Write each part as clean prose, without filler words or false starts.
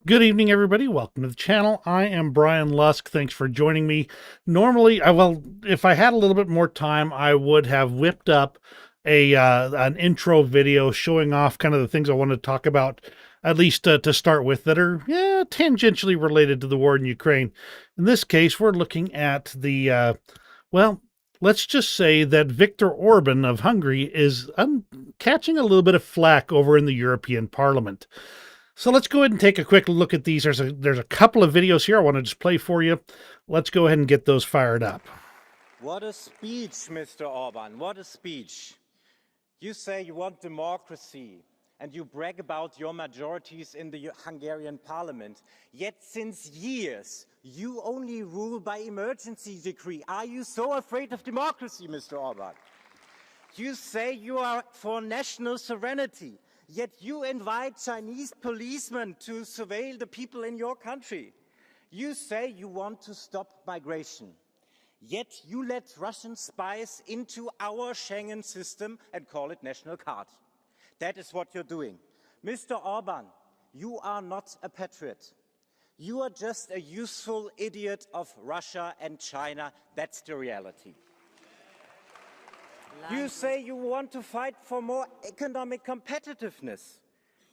Good evening, everybody. Welcome to the channel. I am Brian Lusk. Thanks for joining me. Normally, if I had a little bit more time, I would have whipped up an intro video showing off kind of the things I want to talk about, at least to start with, that are tangentially related to the war in Ukraine. In this case, we're looking at let's just say that Viktor Orban of Hungary is catching a little bit of flack over in the European Parliament. So let's go ahead and take a quick look at these. There's a couple of videos here I want to just play for you. Let's go ahead and get those fired up. What a speech, Mr. Orban, what a speech. You say you want democracy and you brag about your majorities in the Hungarian parliament. Yet since years, you only rule by emergency decree. Are you so afraid of democracy, Mr. Orban? You say you are for national sovereignty. Yet you invite Chinese policemen to surveil the people in your country. You say you want to stop migration. Yet you let Russian spies into our Schengen system and call it national card. That is what you're doing. Mr. Orban, you are not a patriot. You are just a useful idiot of Russia and China. That's the reality. You say you want to fight for more economic competitiveness,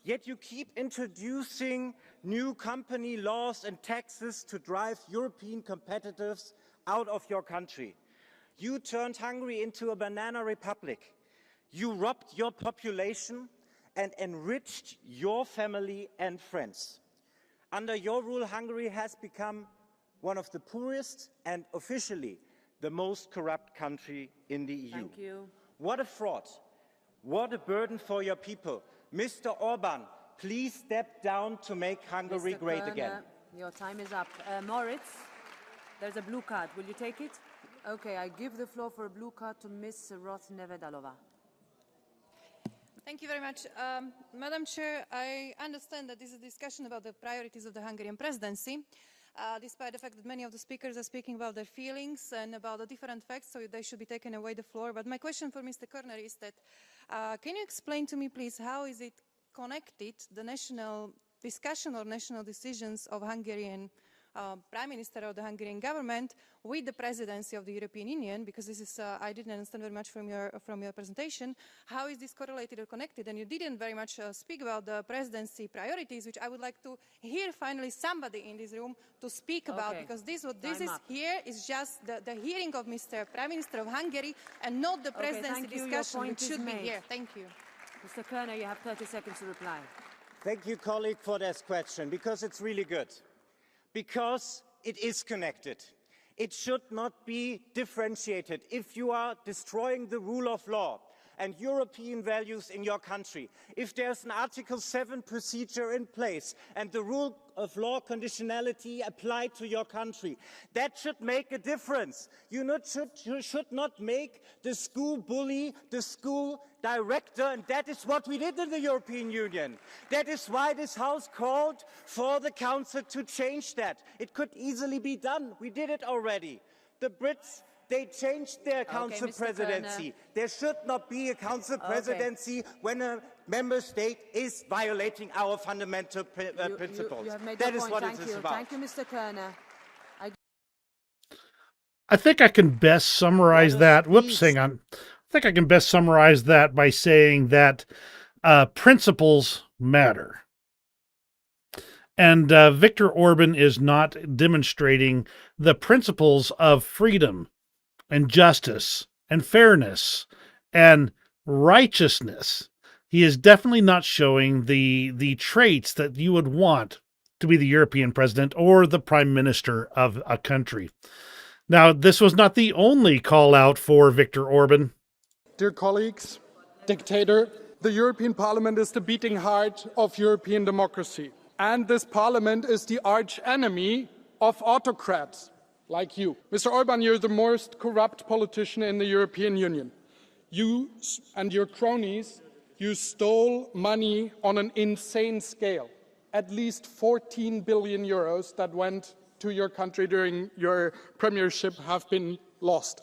yet you keep introducing new company laws and taxes to drive European competitors out of your country. You turned Hungary into a banana republic. You robbed your population and enriched your family and friends. Under your rule, Hungary has become one of the poorest and officially the most corrupt country in the EU. Thank you. What a fraud. What a burden for your people. Mr. Orban, please step down to make Hungary Mr. great Kerner, again. Your time is up. Moritz, there's a blue card. Will you take it? Okay, I give the floor for a blue card to Ms. Roth-Nevedalova. Thank you very much. Madam Chair, I understand that this is a discussion about the priorities of the Hungarian presidency. Despite the fact that many of the speakers are speaking about their feelings and about the different facts, so they should be taken away the floor. But my question for Mr. Kerner is that, can you explain to me, please, how is it connected, the national discussion or national decisions of Hungarian Prime Minister of the Hungarian government with the presidency of the European Union? Because this is, I didn't understand very much from your presentation. How is this correlated or connected? And you didn't very much speak about the presidency priorities, which I would like to hear finally somebody in this room to speak about, because this is here is just the hearing of Mr. Prime Minister of Hungary and not the presidency discussion, which should be here. Thank you. Mr. Kerner, you have 30 seconds to reply. Thank you, colleague, for this question, because it's really good. Because it is connected. It should not be differentiated. If you are destroying the rule of law and European values in your country, if there's an Article 7 procedure in place and the rule of law conditionality applied to your country, that should make a difference. You should not make the school bully the school director, and that is what we did in the European Union. That is why this House called for the Council to change that. It could easily be done. We did it already. The Brits, they changed their council presidency. There should not be a council presidency when a member state is violating our fundamental principles. You have made That your is point. what it is about. Thank you, Mr. Kerner. I think I can best summarize that. Whoops, hang on. I think I can best summarize that by saying that principles matter. And Viktor Orban is not demonstrating the principles of freedom and justice and fairness and righteousness. He is definitely not showing the traits that you would want to be the European president or the prime minister of a country. Now, this was not the only call out for Viktor Orban. Dear colleagues, dictator, the European Parliament is the beating heart of European democracy. And this parliament is the arch enemy of autocrats like you. Mr. Orban, you're the most corrupt politician in the European Union. You and your cronies, you stole money on an insane scale. At least 14 billion euros that went to your country during your premiership have been lost.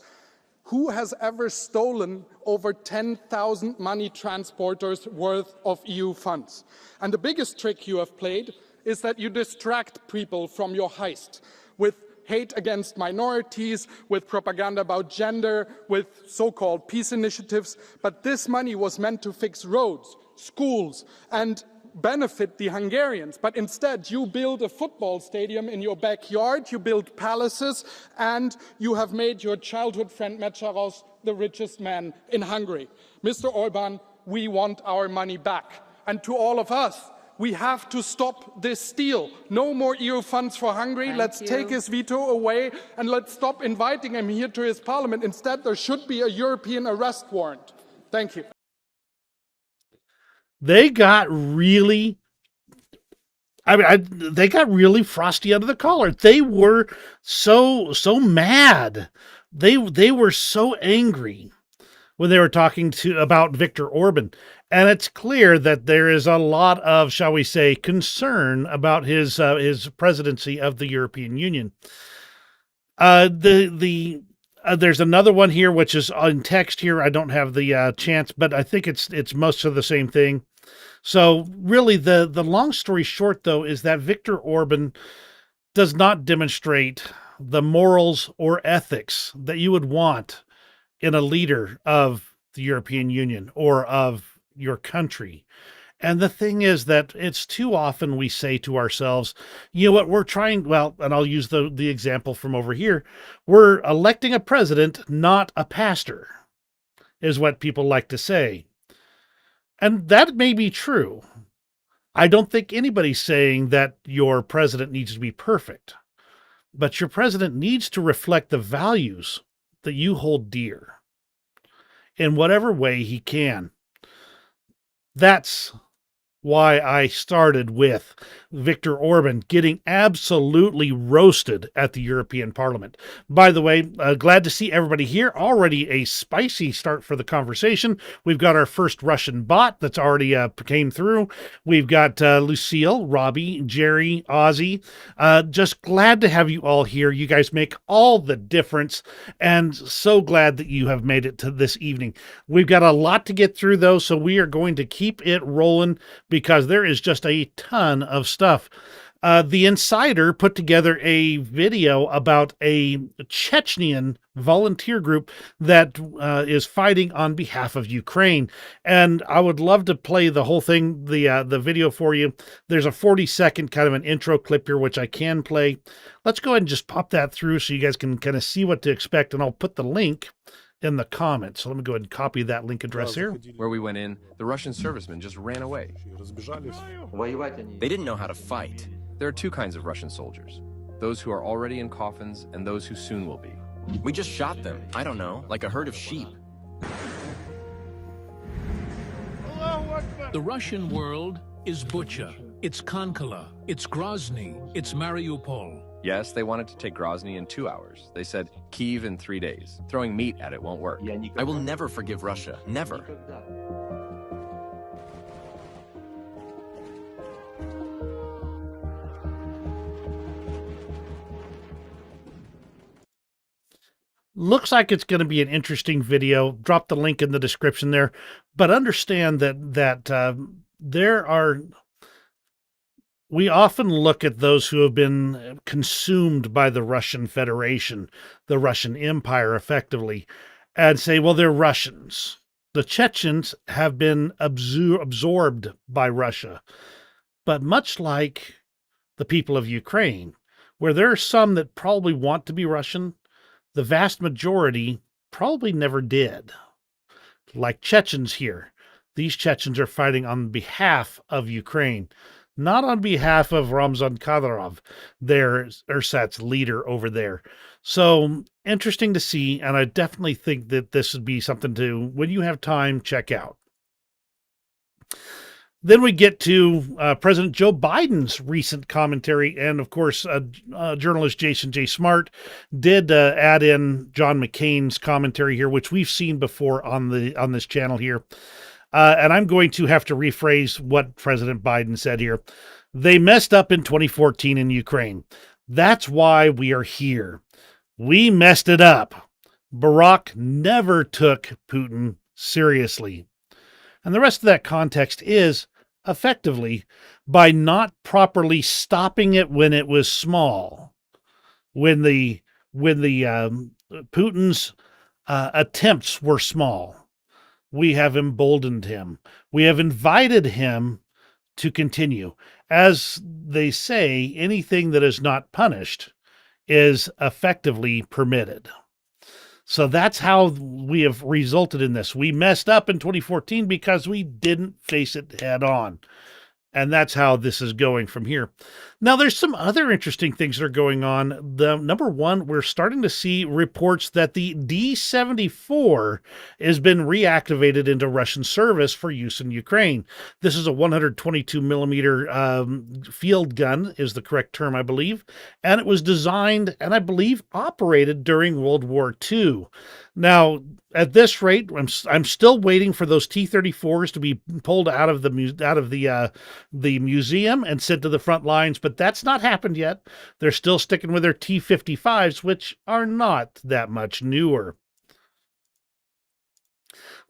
Who has ever stolen over 10,000 money transporters worth of EU funds? And the biggest trick you have played is that you distract people from your heist with hate against minorities, with propaganda about gender, with so-called peace initiatives. But this money was meant to fix roads, schools, and benefit the Hungarians. But instead, you build a football stadium in your backyard, you build palaces, and you have made your childhood friend Mecharos the richest man in Hungary. Mr. Orban, we want our money back. And to all of us, we have to stop this steal. No more EU funds for Hungary. Let's take his veto away and let's stop inviting him here to his parliament. Instead, there should be a European arrest warrant. Thank you. They got really, they got really frosty under the collar. They were so mad. They were so angry when they were talking about Viktor Orban. And it's clear that there is a lot of, shall we say, concern about his presidency of the European Union. There's another one here, which is in text here. I don't have the chance, but I think it's most of the same thing. So really, the long story short, though, is that Viktor Orban does not demonstrate the morals or ethics that you would want in a leader of the European Union or of your country. And the thing is that it's too often we say to ourselves, you know what, we're trying, well, and I'll use the example from over here. We're electing a president, not a pastor, is what people like to say. And that may be true. I don't think anybody's saying that your president needs to be perfect, but your president needs to reflect the values that you hold dear in whatever way he can. That's why I started with Viktor Orban getting absolutely roasted at the European Parliament. By the way, glad to see everybody here. Already a spicy start for the conversation. We've got our first Russian bot that's already came through. We've got Lucille, Robbie, Jerry, Ozzy. Just glad to have you all here. You guys make all the difference, and so glad that you have made it to this evening. We've got a lot to get through, though, so we are going to keep it rolling because there is just a ton of stuff. The Insider put together a video about a Chechnyan volunteer group that is fighting on behalf of Ukraine. And I would love to play the whole thing, the video for you. There's a 40-second kind of an intro clip here, which I can play. Let's go ahead and just pop that through so you guys can kind of see what to expect. And I'll put the link in the comments. So let me go ahead and copy that link address here. Where we went in, the Russian servicemen just ran away. They didn't know how to fight. There are two kinds of Russian soldiers. Those who are already in coffins and those who soon will be. We just shot them. I don't know, like a herd of sheep. The Russian world is Bucha, it's Konkala, it's Grozny, it's Mariupol. Yes, they wanted to take Grozny in 2 hours. They said Kyiv in 3 days. Throwing meat at it won't work. I will never forgive Russia. Never. Looks like it's going to be an interesting video. Drop the link in the description there. But understand that we often look at those who have been consumed by the Russian Federation, the Russian Empire, effectively, and say, well, they're Russians. The Chechens have been absorbed by Russia. But much like the people of Ukraine, where there are some that probably want to be Russian, the vast majority probably never did. Like Chechens here. These Chechens are fighting on behalf of Ukraine, not on behalf of Ramzan Kadyrov, their Ersatz leader over there. So interesting to see, and I definitely think that this would be something to, when you have time, check out. Then we get to President Joe Biden's recent commentary, and of course, journalist Jason J. Smart did add in John McCain's commentary here, which we've seen before on this channel here. And I'm going to have to rephrase what President Biden said here. They messed up in 2014 in Ukraine. That's why we are here. We messed it up. Barack never took Putin seriously. And the rest of that context is effectively by not properly stopping it when it was small. When the Putin's attempts were small, we have emboldened him. We have invited him to continue. As they say, anything that is not punished is effectively permitted. So that's how we have resulted in this. We messed up in 2014 because we didn't face it head on. And that's how this is going from here. Now, there's some other interesting things that are going on. The number one, we're starting to see reports that the D-74 has been reactivated into Russian service for use in Ukraine. This is a 122 millimeter field gun, is the correct term, I believe. And it was designed and I believe operated during World War II. Now, at this rate, I'm still waiting for those T-34s to be pulled out of the museum and sent to the front lines, but that's not happened yet. They're still sticking with their T-55s, which are not that much newer.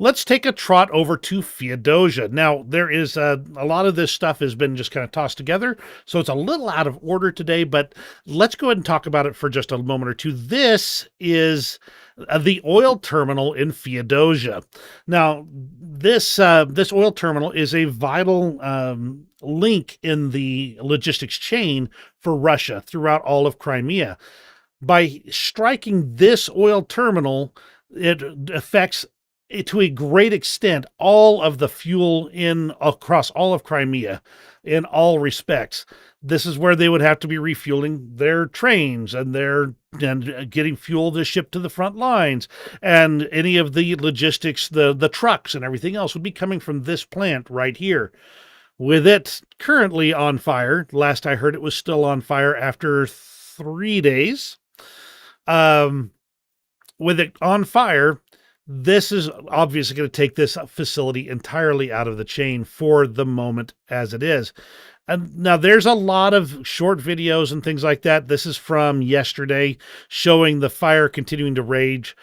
Let's take a trot over to Feodosia. Now, there is a lot of this stuff has been just kind of tossed together, so it's a little out of order today, but let's go ahead and talk about it for just a moment or two. This is the oil terminal in Feodosia. Now, this oil terminal is a vital link in the logistics chain for Russia throughout all of Crimea. By striking this oil terminal, it affects to a great extent all of the fuel across all of Crimea in all respects. This is where they would have to be refueling their trains and getting fuel to ship to the front lines, and any of the logistics, the trucks and everything else would be coming from this plant right here. With it currently on fire, last I heard it was still on fire after 3 days. With it on fire, this is obviously going to take this facility entirely out of the chain for the moment as it is. And now there's a lot of short videos and things like that. This is from yesterday showing the fire continuing to rage.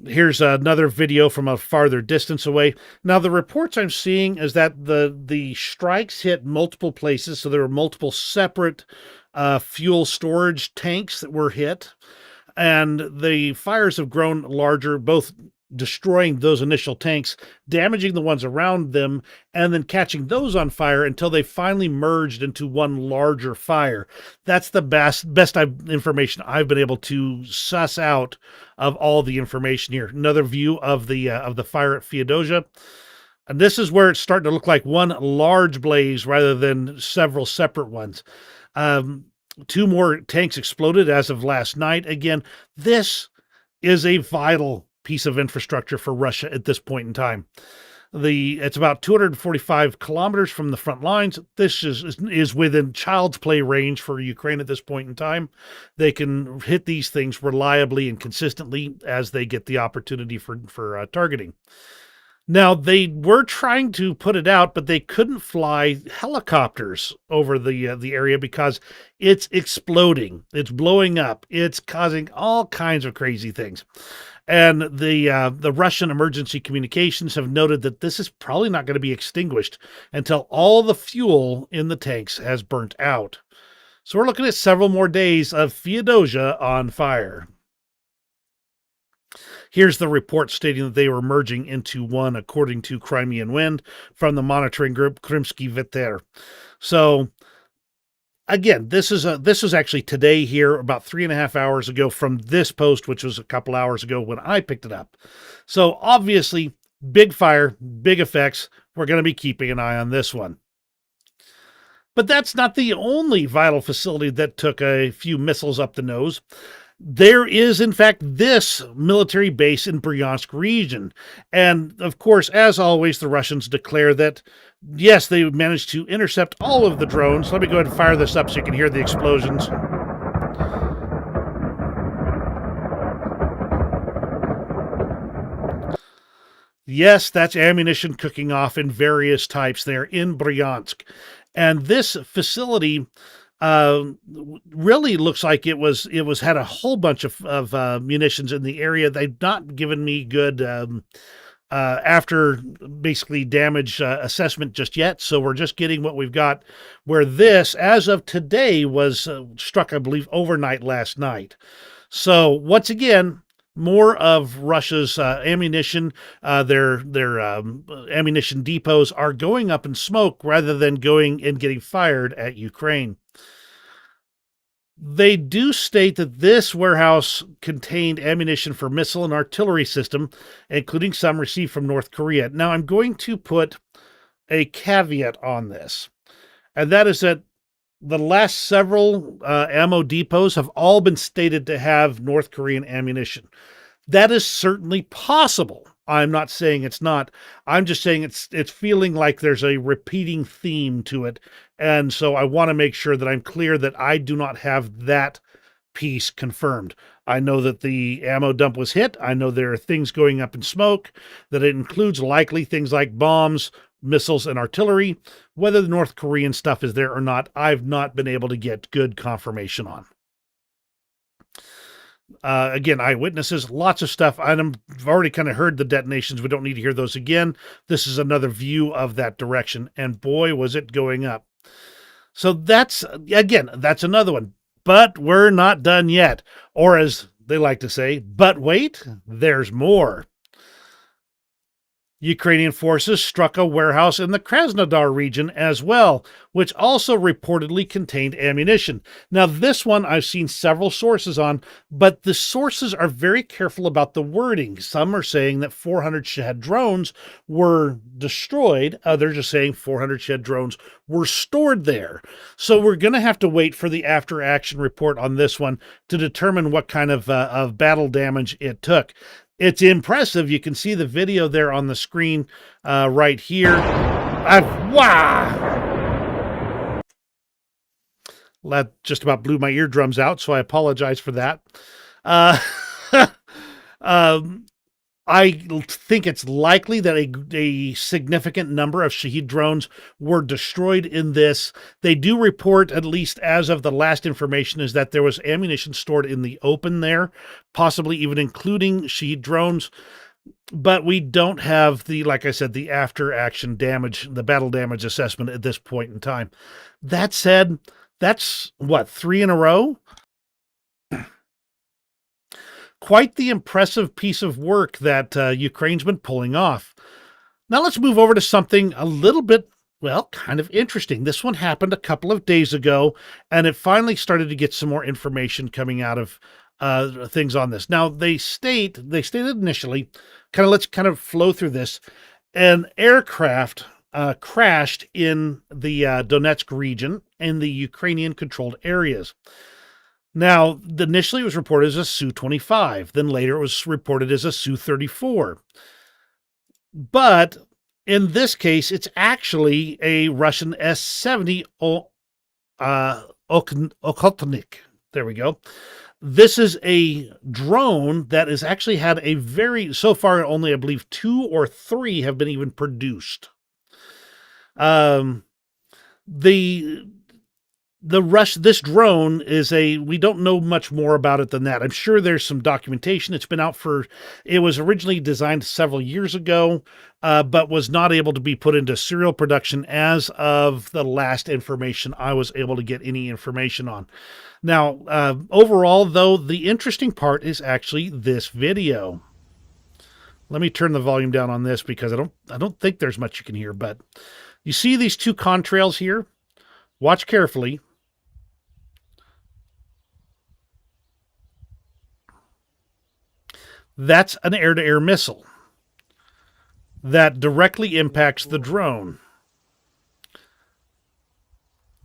Here's another video from a farther distance away. Now, the reports I'm seeing is that the strikes hit multiple places. So there were multiple separate fuel storage tanks that were hit. And the fires have grown larger, both destroying those initial tanks, damaging the ones around them, and then catching those on fire until they finally merged into one larger fire. That's the best information I've been able to suss out of all the information here. Another view of the fire at Feodosia. And this is where it's starting to look like one large blaze rather than several separate ones. 2 more tanks exploded as of last night. Again, this is a vital piece of infrastructure for Russia at this point in time. It's about 245 kilometers from the front lines. This is within child's play range for Ukraine at this point in time. They can hit these things reliably and consistently as they get the opportunity for targeting. Now, they were trying to put it out, but they couldn't fly helicopters over the area because it's exploding. It's blowing up. It's causing all kinds of crazy things. And the Russian emergency communications have noted that this is probably not going to be extinguished until all the fuel in the tanks has burnt out. So we're looking at several more days of Feodosia on fire. Here's the report stating that they were merging into one, according to Crimean Wind, from the monitoring group Krymsky Veter. So, again, this is actually today here, about 3.5 hours ago from this post, which was a couple hours ago when I picked it up. So, obviously, big fire, big effects. We're going to be keeping an eye on this one. But that's not the only vital facility that took a few missiles up the nose. There is, in fact, this military base in Bryansk region. And, of course, as always, the Russians declare that, yes, they managed to intercept all of the drones. Let me go ahead and fire this up so you can hear the explosions. Yes, that's ammunition cooking off in various types there in Bryansk. And this facility really looks like it had a whole bunch of munitions in the area. They've not given me good after basically damage assessment just yet. So we're just getting what we've got, where this, as of today, was struck, I believe, overnight last night. So once again, more of Russia's ammunition, their ammunition depots are going up in smoke rather than going and getting fired at Ukraine. They do state that this warehouse contained ammunition for missile and artillery system, including some received from North Korea. Now, I'm going to put a caveat on this, and that is that the last several ammo depots have all been stated to have North Korean ammunition. That is certainly possible. I'm not saying it's not. I'm just saying it's feeling like there's a repeating theme to it. And so I want to make sure that I'm clear that I do not have that piece confirmed. I know that the ammo dump was hit. I know there are things going up in smoke, that it includes likely things like bombs, missiles, and artillery. Whether the North Korean stuff is there or not, I've not been able to get good confirmation on. Again, eyewitnesses, lots of stuff. I've already kind of heard the detonations. We don't need to hear those again. This is another view of that direction, and boy, was it going up. So that's another one. But we're not done yet. Or as they like to say, but wait, there's more. Ukrainian forces struck a warehouse in the Krasnodar region as well, which also reportedly contained ammunition. Now, this one I've seen several sources on, but the sources are very careful about the wording. Some are saying that 400 Shahed drones were destroyed. Others are saying 400 Shahed drones were stored there. So we're going to have to wait for the after-action report on this one to determine what kind of battle damage it took. It's impressive. You can see the video there on the screen right here. Wow! That just about blew my eardrums out, so I apologize for that. I think it's likely that a significant number of Shahed drones were destroyed in this. They do report, at least as of the last information, is that there was ammunition stored in the open there, possibly even including Shahed drones. But we don't have like I said, the after-action damage, the battle damage assessment at this point in time. That said, that's, 3 in a row? Quite the impressive piece of work that Ukraine's been pulling off. Now let's move over to something a little bit, kind of interesting. This one happened a couple of days ago, and it finally started to get some more information coming out of things on this. Now, they stated initially, let's flow through this, an aircraft crashed in the Donetsk region in the Ukrainian-controlled areas. Now, initially it was reported as a Su-25. Then later it was reported as a Su-34. But in this case, it's actually a Russian S-70 Okhotnik. There we go. This is a drone that has actually had so far only, I believe, 2 or 3 have been even produced. This drone is we don't know much more about it than that. I'm sure there's some documentation. It was originally designed several years ago, but was not able to be put into serial production as of the last information I was able to get any information on. Now, overall, though, the interesting part is actually this video. Let me turn the volume down on this because I don't think there's much you can hear, but you see these 2 contrails here? Watch carefully. That's an air-to-air missile that directly impacts the drone.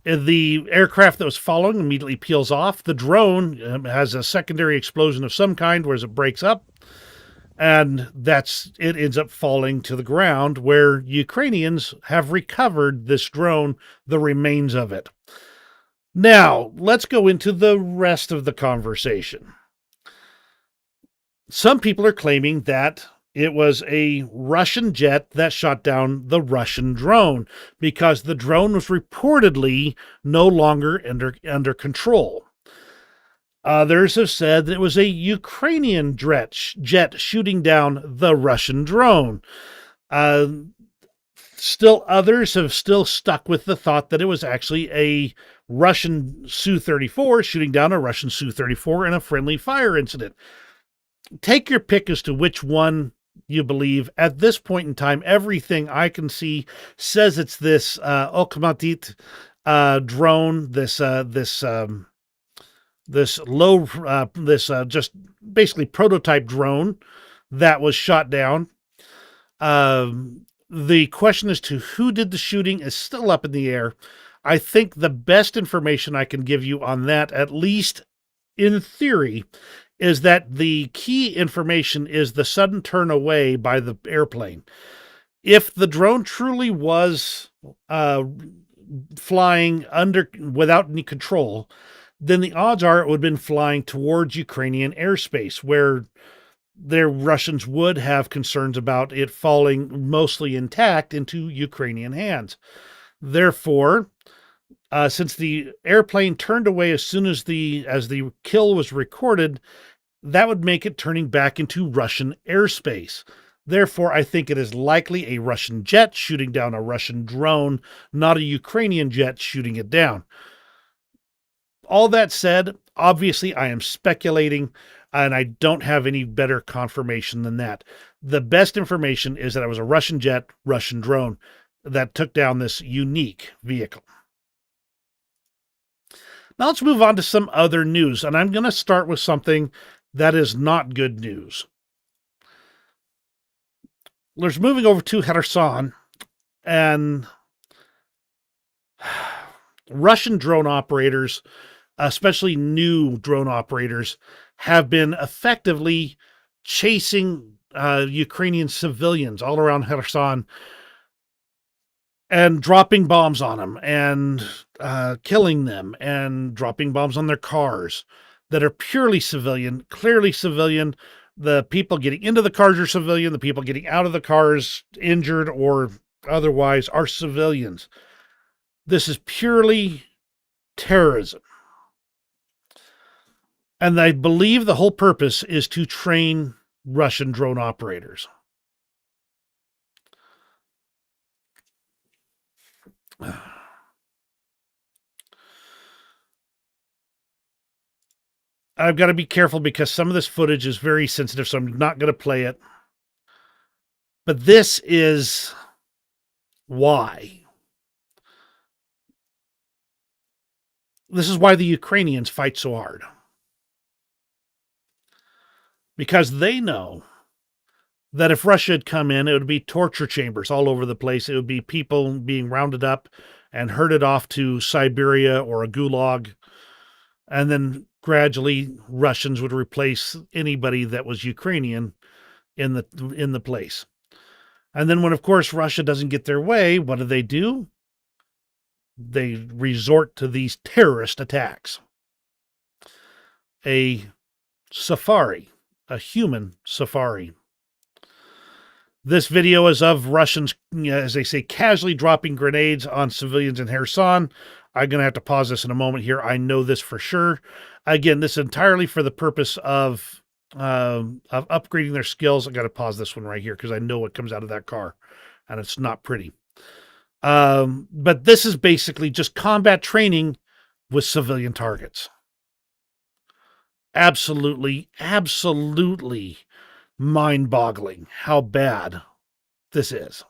The aircraft that was following immediately peels off. The drone has a secondary explosion of some kind where it breaks up, and it ends up falling to the ground, where Ukrainians have recovered this drone, the remains of it. Now, let's go into the rest of the conversation. Some people are claiming that it was a Russian jet that shot down the Russian drone because the drone was reportedly no longer under control. Others have said that it was a Ukrainian jet shooting down the Russian drone. Still others have still stuck with the thought that it was actually a Russian Su-34 shooting down a Russian Su-34 in a friendly fire incident. Take your pick as to which one you believe. At this point in time, everything I can see says it's this Okhmatit drone, this just basically prototype drone that was shot down. The question as to who did the shooting is still up in the air. I think the best information I can give you on that, at least in theory, is that the key information is the sudden turn away by the airplane. If the drone truly was flying without any control, then the odds are it would have been flying towards Ukrainian airspace, where their Russians would have concerns about it falling mostly intact into Ukrainian hands. Therefore, since the airplane turned away as soon as the kill was recorded, that would make it turning back into Russian airspace. Therefore, I think it is likely a Russian jet shooting down a Russian drone, not a Ukrainian jet shooting it down. All that said, obviously I am speculating, and I don't have any better confirmation than that. The best information is that it was a Russian jet, Russian drone that took down this unique vehicle. Now let's move on to some other news, and I'm going to start with something that is not good news. There's moving over to Kherson, and Russian drone operators, especially new drone operators, have been effectively chasing Ukrainian civilians all around Kherson and dropping bombs on them and killing them and dropping bombs on their cars that are purely civilian, clearly civilian. The people getting into the cars are civilian. The people getting out of the cars, injured or otherwise, are civilians. This is purely terrorism. And I believe the whole purpose is to train Russian drone operators. I've got to be careful because some of this footage is very sensitive, so I'm not going to play it. But this is why. This is why the Ukrainians fight so hard. Because they know that if Russia had come in, it would be torture chambers all over the place. It would be people being rounded up and herded off to Siberia or a gulag. And then gradually Russians would replace anybody that was Ukrainian in the place. And then when, of course, Russia doesn't get their way, what do? They resort to these terrorist attacks. A safari, a human safari. This video is of Russians, as they say, casually dropping grenades on civilians in Kherson. I'm going to have to pause this in a moment here. I know this for sure. Again, this is entirely for the purpose of upgrading their skills. I got to pause this one right here because I know what comes out of that car, and it's not pretty. But this is basically just combat training with civilian targets. Absolutely, absolutely mind-boggling how bad this is.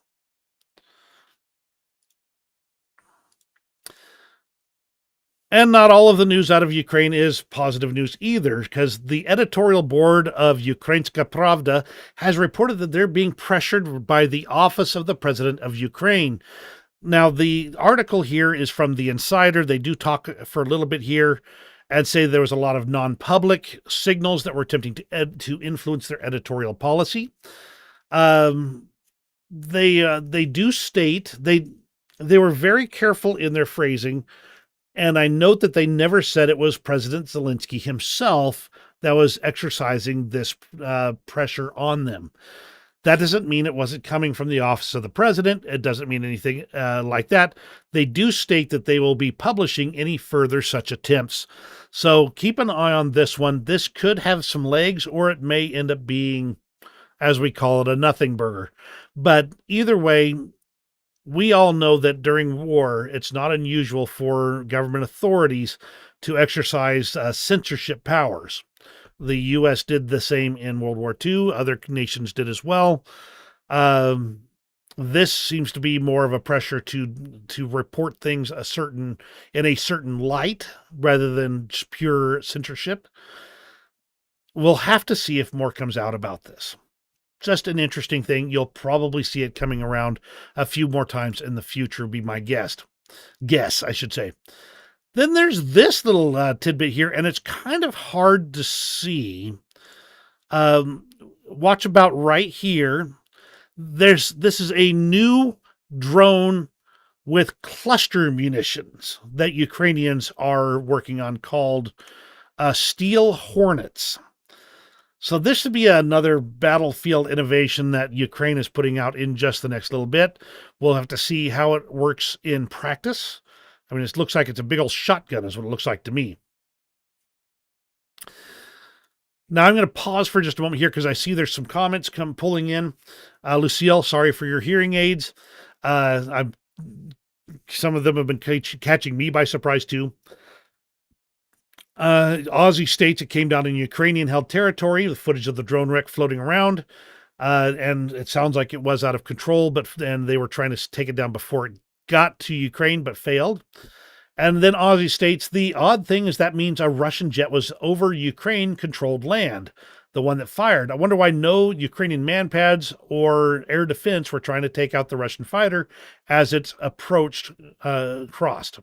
And not all of the news out of Ukraine is positive news either, because the editorial board of Ukrainska Pravda has reported that they're being pressured by the office of the president of Ukraine. Now, the article here is from The Insider. They do talk for a little bit here and say there was a lot of non-public signals that were attempting to influence their editorial policy. They do state they were very careful in their phrasing. And I note that they never said it was President Zelensky himself that was exercising this pressure on them. That doesn't mean it wasn't coming from the office of the president. It doesn't mean anything like that. They do state that they will be publishing any further such attempts. So keep an eye on this one. This could have some legs, or it may end up being, as we call it, a nothing burger. But either way, we all know that during war, it's not unusual for government authorities to exercise censorship powers. The U.S. did the same in World War II. Other nations did as well. This seems to be more of a pressure to report things in a certain light rather than just pure censorship. We'll have to see if more comes out about this. Just an interesting thing. You'll probably see it coming around a few more times in the future, would be my guess, I should say. Then there's this little tidbit here, and it's kind of hard to see. Watch about right here. This is a new drone with cluster munitions that Ukrainians are working on called Steel Hornets. So this should be another battlefield innovation that Ukraine is putting out in just the next little bit. We'll have to see how it works in practice. I mean, it looks like it's a big old shotgun is what it looks like to me. Now, I'm going to pause for just a moment here because I see there's some comments pulling in. Lucille, sorry for your hearing aids. Some of them have been catching me by surprise, too. Aussie states it came down in Ukrainian-held territory, the footage of the drone wreck floating around, and it sounds like it was out of control, and they were trying to take it down before it got to Ukraine, but failed. And then Aussie states, the odd thing is that means a Russian jet was over Ukraine-controlled land, the one that fired. I wonder why no Ukrainian manpads or air defense were trying to take out the Russian fighter as it's approached, crossed.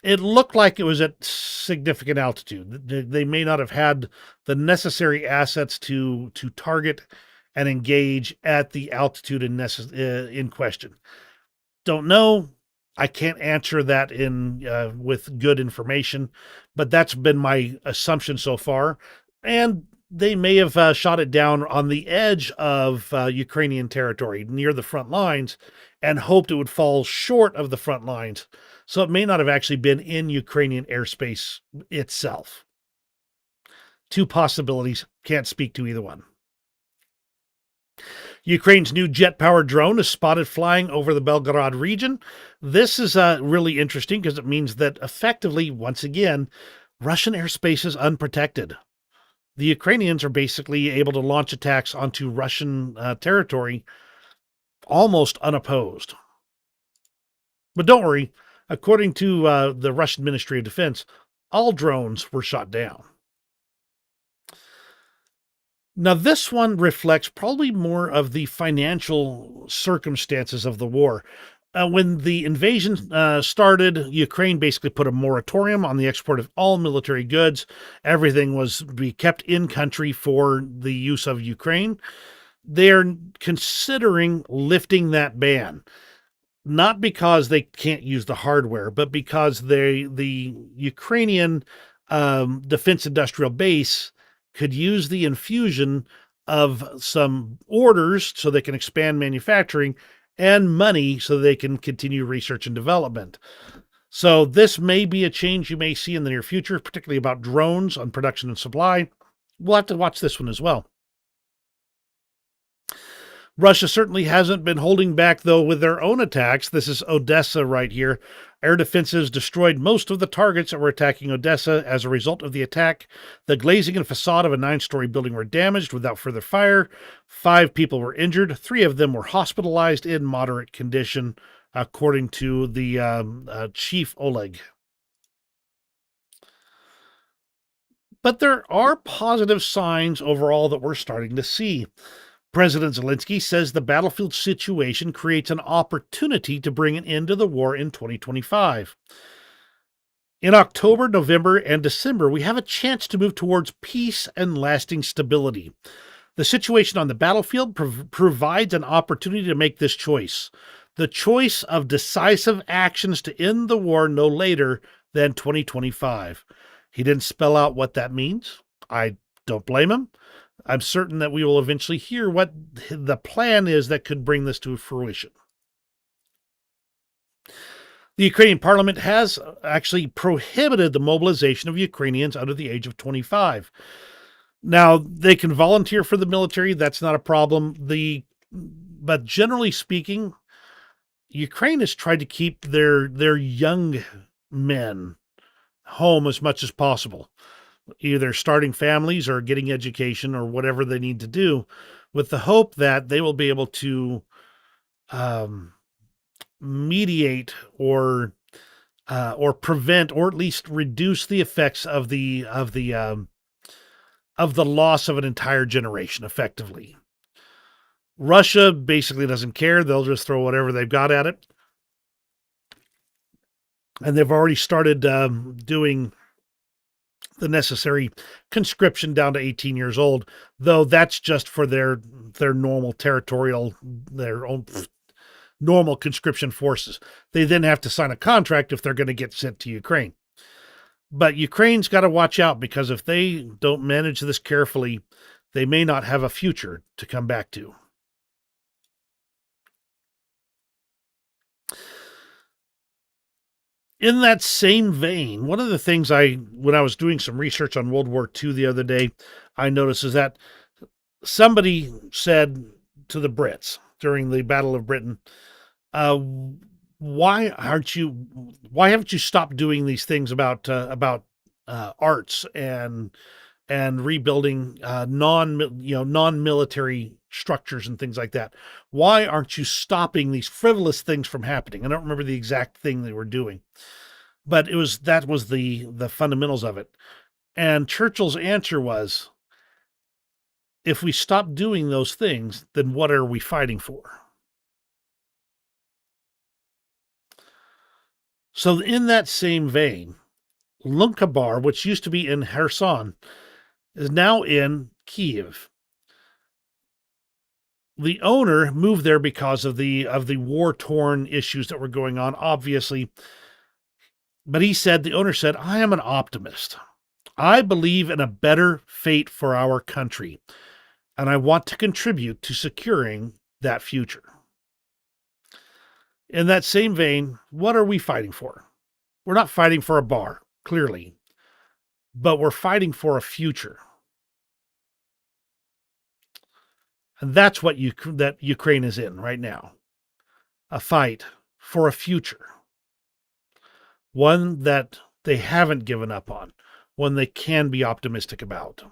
It looked like it was at significant altitude. They may not have had the necessary assets to target and engage at the altitude in question. Don't know. I can't answer that with good information, but that's been my assumption so far. And they may have shot it down on the edge of Ukrainian territory near the front lines and hoped it would fall short of the front lines. So it may not have actually been in Ukrainian airspace itself. Two possibilities. Can't speak to either one. Ukraine's new jet-powered drone is spotted flying over the Belgorod region. This is really interesting because it means that effectively, once again, Russian airspace is unprotected. The Ukrainians are basically able to launch attacks onto Russian territory almost unopposed. But don't worry, according to the Russian Ministry of Defense, all drones were shot down. Now, this one reflects probably more of the financial circumstances of the war. When the invasion started, Ukraine basically put a moratorium on the export of all military goods. Everything was to be kept in country for the use of Ukraine. They're considering lifting that ban, not because they can't use the hardware, but because the Ukrainian defense industrial base could use the infusion of some orders so they can expand manufacturing and money so they can continue research and development. So this may be a change you may see in the near future, particularly about drones on production and supply. We'll have to watch this one as well. Russia certainly hasn't been holding back, though, with their own attacks. This is Odessa right here. Air defenses destroyed most of the targets that were attacking Odessa. As a result of the attack, the glazing and facade of a 9-story building were damaged without further fire. 5 people were injured. 3 of them were hospitalized in moderate condition, according to the chief Oleg. But there are positive signs overall that we're starting to see. President Zelensky says the battlefield situation creates an opportunity to bring an end to the war in 2025. In October, November, and December, we have a chance to move towards peace and lasting stability. The situation on the battlefield provides an opportunity to make this choice. The choice of decisive actions to end the war no later than 2025. He didn't spell out what that means. I don't blame him. I'm certain that we will eventually hear what the plan is that could bring this to fruition. The Ukrainian parliament has actually prohibited the mobilization of Ukrainians under the age of 25. Now, they can volunteer for the military. That's not a problem. But generally speaking, Ukraine has tried to keep their young men home as much as possible, either starting families or getting education or whatever they need to do, with the hope that they will be able to mediate or prevent, or at least reduce the effects of the loss of an entire generation effectively. Russia basically doesn't care. They'll just throw whatever they've got at it. And they've already started doing the necessary conscription down to 18 years old, though that's just for their normal territorial, their own normal conscription forces. They then have to sign a contract if they're going to get sent to Ukraine. But Ukraine's got to watch out, because if they don't manage this carefully, they may not have a future to come back to. In that same vein, one of the things when I was doing some research on World War II the other day, I noticed is that somebody said to the Brits during the Battle of Britain, why haven't you stopped doing these things about arts and rebuilding non-military structures and things like that? Why aren't you stopping these frivolous things from happening? I don't remember the exact thing they were doing, but that was the fundamentals of it. And Churchill's answer was, if we stop doing those things, then what are we fighting for? So in that same vein, Lunkabar, which used to be in Kherson, is now in Kyiv. The owner moved there because of the war-torn issues that were going on, obviously. But the owner said, I am an optimist. I believe in a better fate for our country, and I want to contribute to securing that future. In that same vein, what are we fighting for? We're not fighting for a bar, clearly, but we're fighting for a future. And that's what that Ukraine is in right now. A fight for a future. One that they haven't given up on. One they can be optimistic about.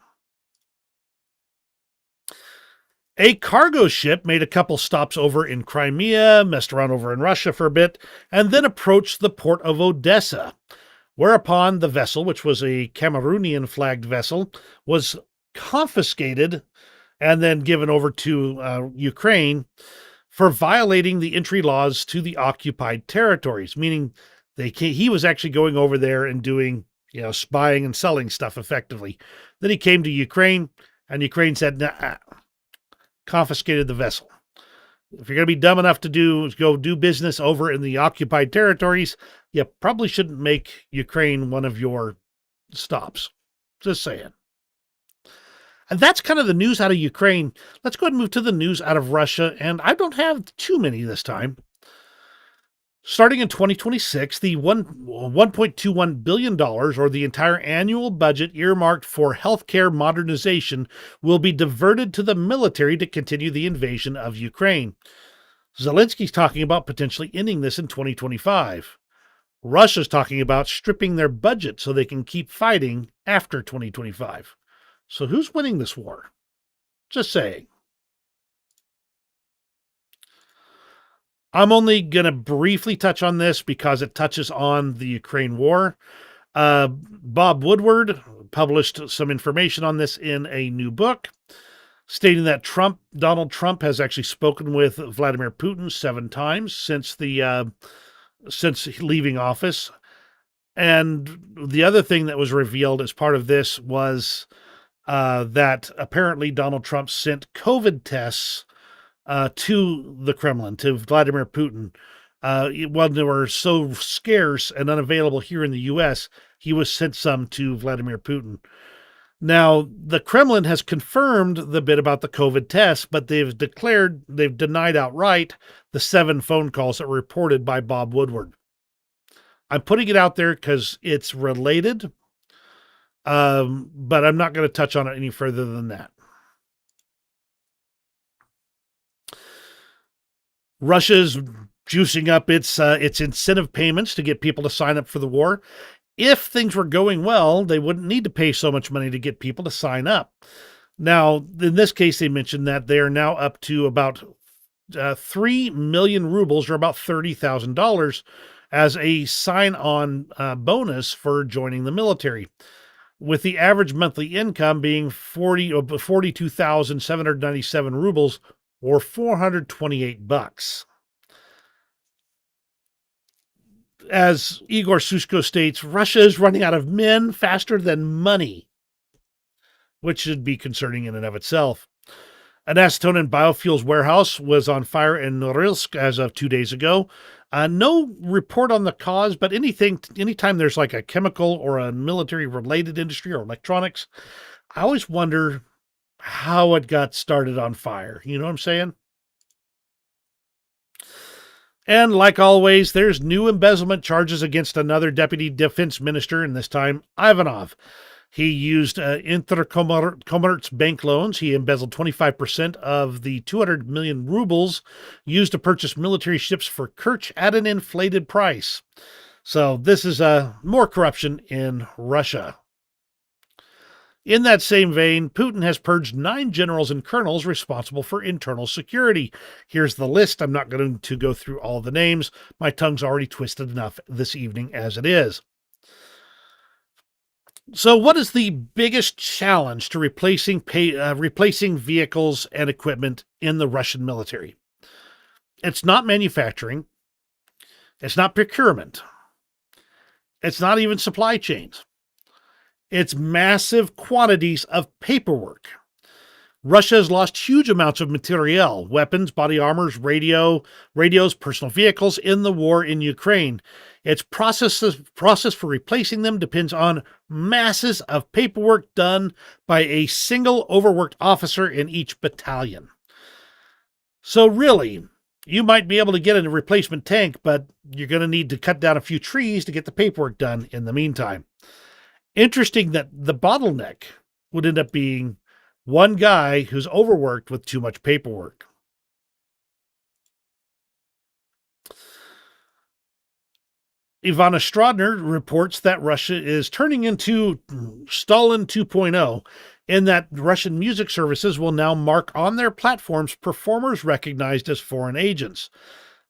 A cargo ship made a couple stops over in Crimea, messed around over in Russia for a bit, and then approached the port of Odessa, whereupon the vessel, which was a Cameroonian-flagged vessel, was confiscated and then given over to Ukraine for violating the entry laws to the occupied territories, meaning he was actually going over there and doing, spying and selling stuff effectively. Then he came to Ukraine, and Ukraine said, nah, confiscated the vessel. If you're going to be dumb enough to go do business over in the occupied territories, you probably shouldn't make Ukraine one of your stops. Just saying. And that's kind of the news out of Ukraine. Let's go ahead and move to the news out of Russia, and I don't have too many this time. Starting in 2026, the $1.21 billion, or the entire annual budget earmarked for healthcare modernization, will be diverted to the military to continue the invasion of Ukraine. Zelensky's talking about potentially ending this in 2025. Russia's talking about stripping their budget so they can keep fighting after 2025. So who's winning this war? Just saying. I'm only going to briefly touch on this because it touches on the Ukraine war. Bob Woodward published some information on this in a new book, stating that Donald Trump has actually spoken with Vladimir Putin 7 times since leaving office. And the other thing that was revealed as part of this was that apparently Donald Trump sent COVID tests to the Kremlin, to Vladimir Putin. When they were so scarce and unavailable here in the U.S., he was sent some to Vladimir Putin. Now, the Kremlin has confirmed the bit about the COVID tests, but they've denied outright the 7 phone calls that were reported by Bob Woodward. I'm putting it out there because it's related, but I'm not going to touch on it any further than that. Russia's juicing up its incentive payments to get people to sign up for the war. If things were going well, they wouldn't need to pay so much money to get people to sign up. Now, in this case, they mentioned that they are now up to about 3 million rubles, or about $30,000, as a sign-on bonus for joining the military, with the average monthly income being 42,797 rubles, or $428. As Igor Sushko states, Russia is running out of men faster than money, which should be concerning in and of itself. An acetone and biofuels warehouse was on fire in Norilsk as of 2 days ago. No report on the cause, but anytime there's like a chemical or a military-related industry or electronics, I always wonder how it got started on fire. You know what I'm saying? And like always, there's new embezzlement charges against another deputy defense minister, and this time Ivanov. He used Interkommerts bank loans. He embezzled 25% of the 200 million rubles used to purchase military ships for Kerch at an inflated price. So this is more corruption in Russia. In that same vein, Putin has purged 9 generals and colonels responsible for internal security. Here's the list. I'm not going to go through all the names. My tongue's already twisted enough this evening as it is. So what is the biggest challenge to replacing vehicles and equipment in the Russian military? It's not manufacturing. It's not procurement. It's not even supply chains. It's massive quantities of paperwork. Russia has lost huge amounts of materiel, weapons, body armors, radios, personal vehicles in the war in Ukraine. Its process for replacing them depends on masses of paperwork done by a single overworked officer in each battalion. So really, you might be able to get a replacement tank, but you're going to need to cut down a few trees to get the paperwork done in the meantime. Interesting that the bottleneck would end up being one guy who's overworked with too much paperwork. Ivana Strodner reports that Russia is turning into Stalin 2.0, in that Russian music services will now mark on their platforms performers recognized as foreign agents.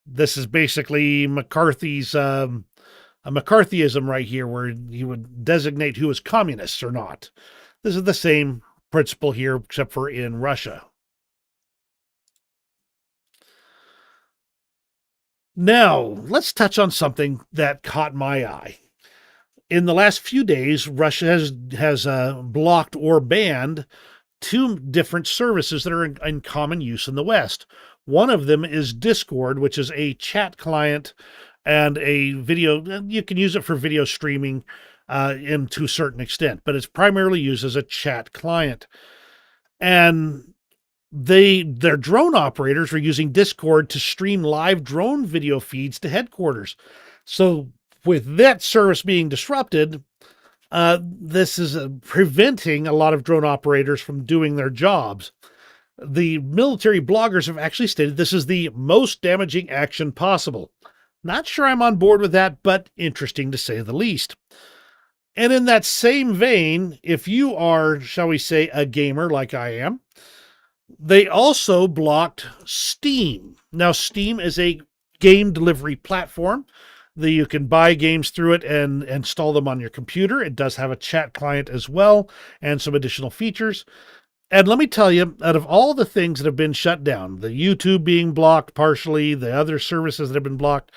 This is basically McCarthy's a McCarthyism right here, where he would designate who is communists or not. This is the same principle here, except for in Russia. Now, let's touch on something that caught my eye. In the last few days, Russia has blocked or banned 2 different services that are in common use in the West. One of them is Discord, which is a chat client and a video. You can use it for video streaming to a certain extent, but it's primarily used as a chat client. And their drone operators are using Discord to stream live drone video feeds to headquarters. So with that service being disrupted, this is preventing a lot of drone operators from doing their jobs. The military bloggers have actually stated this is the most damaging action possible. Not sure I'm on board with that, but interesting to say the least. And in that same vein, if you are, shall we say, a gamer like I am, they also blocked Steam. Now, Steam is a game delivery platform that you can buy games through it and install them on your computer. It does have a chat client as well and some additional features. And let me tell you, out of all the things that have been shut down, the YouTube being blocked partially, the other services that have been blocked,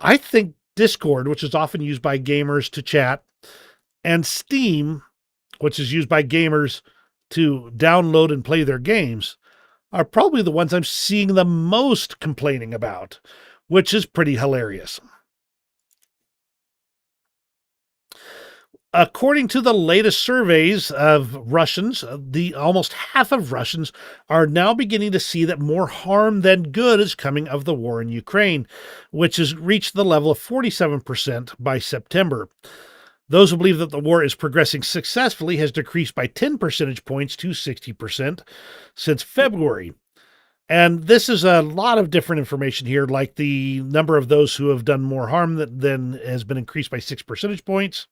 I think Discord, which is often used by gamers to chat, and Steam, which is used by gamers to download and play their games, are probably the ones I'm seeing the most complaining about, which is pretty hilarious. According to the latest surveys of Russians, the almost half of Russians are now beginning to see that more harm than good is coming of the war in Ukraine, which has reached the level of 47% by September. Those who believe that the war is progressing successfully has decreased by 10 percentage points to 60% since February. And this is a lot of different information here, like the number of those who have done more harm than has been increased by 6 percentage points.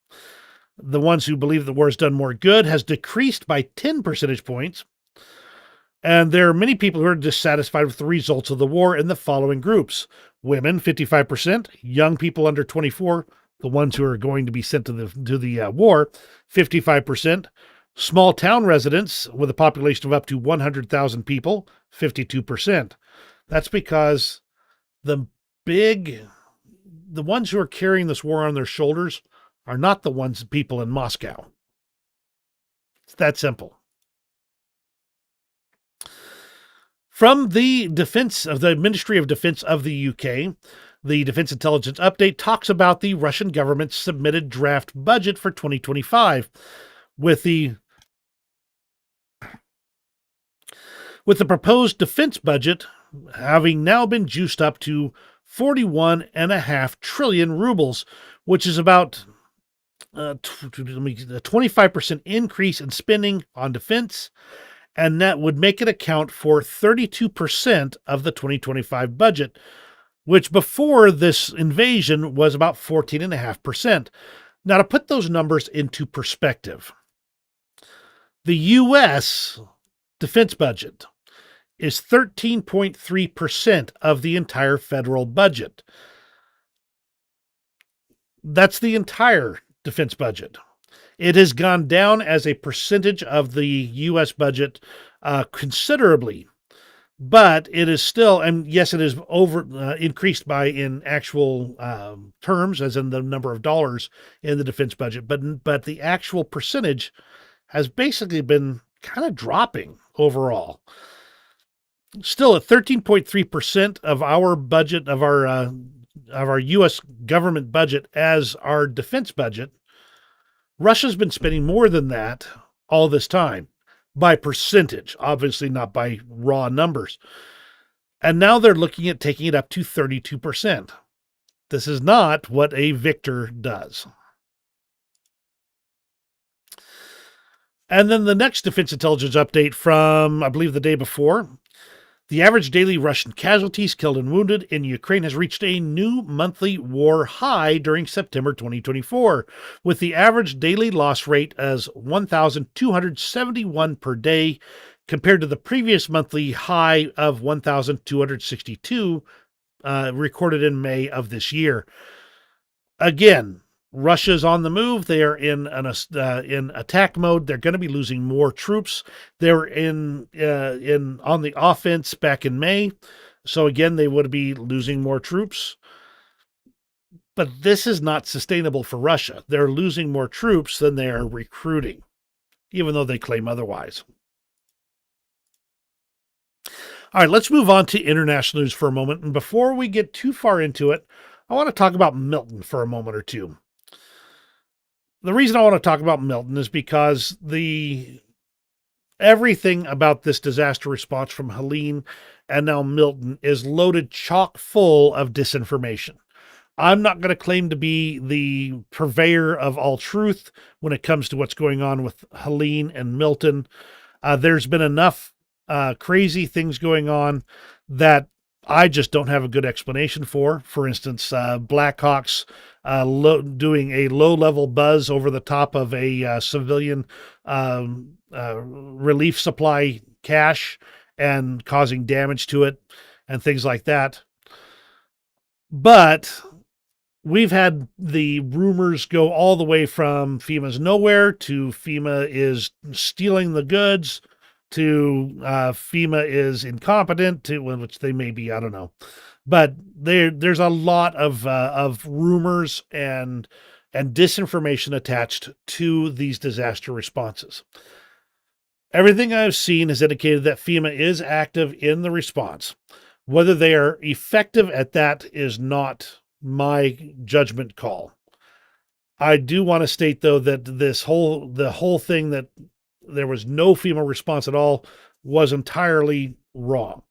The ones who believe the war has done more good has decreased by 10 percentage points. And there are many people who are dissatisfied with the results of the war in the following groups: women, 55%; young people under 24, the ones who are going to be sent to the war, 55%; small town residents with a population of up to 100,000 people, 52%. That's because the ones who are carrying this war on their shoulders are not the people in Moscow. It's that simple. From the Ministry of Defense of the UK, the Defense Intelligence Update talks about the Russian government's submitted draft budget for 2025, with the proposed defense budget having now been juiced up to 41.5 trillion rubles, which is about a 25% increase in spending on defense, and that would make it account for 32% of the 2025 budget, which before this invasion was about 14.5%. Now, to put those numbers into perspective, the U.S. defense budget is 13.3% of the entire federal budget. That's the entire defense budget. It has gone down as a percentage of the U.S. budget considerably, but it is still, and yes, it is increased by in actual terms, as in the number of dollars in the defense budget, but the actual percentage has basically been kind of dropping overall. Still at 13.3% of our budget, of our U.S. government budget as our defense budget. Russia's been spending more than that all this time, by percentage, obviously not by raw numbers. And now they're looking at taking it up to 32%. This is not what a victor does. And then the next defense intelligence update from, I believe, the day before. The average daily Russian casualties killed and wounded in Ukraine has reached a new monthly war high during September 2024, with the average daily loss rate as 1,271 per day, compared to the previous monthly high of 1,262 recorded in May of this year. Again, Russia's on the move. They are in attack mode. They're going to be losing more troops. They were on the offense back in May, so again they would be losing more troops. But this is not sustainable for Russia. They're losing more troops than they are recruiting, even though they claim otherwise. All right, let's move on to international news for a moment. And before we get too far into it, I want to talk about Milton for a moment or two. The reason I want to talk about Milton is because everything about this disaster response from Helene and now Milton is loaded chock full of disinformation. I'm not going to claim to be the purveyor of all truth when it comes to what's going on with Helene and Milton. There's been enough crazy things going on that I just don't have a good explanation for. For instance, Blackhawks doing a low-level buzz over the top of a civilian relief supply cache and causing damage to it and things like that. But we've had the rumors go all the way from FEMA's nowhere to FEMA is stealing the goods to FEMA is incompetent, to which they may be, I don't know. But there's a lot of rumors and disinformation attached to these disaster responses. Everything I've seen has indicated that FEMA is active in the response. Whether they are effective at that is not my judgment call. I do want to state, though, that the whole thing that there was no FEMA response at all was entirely wrong.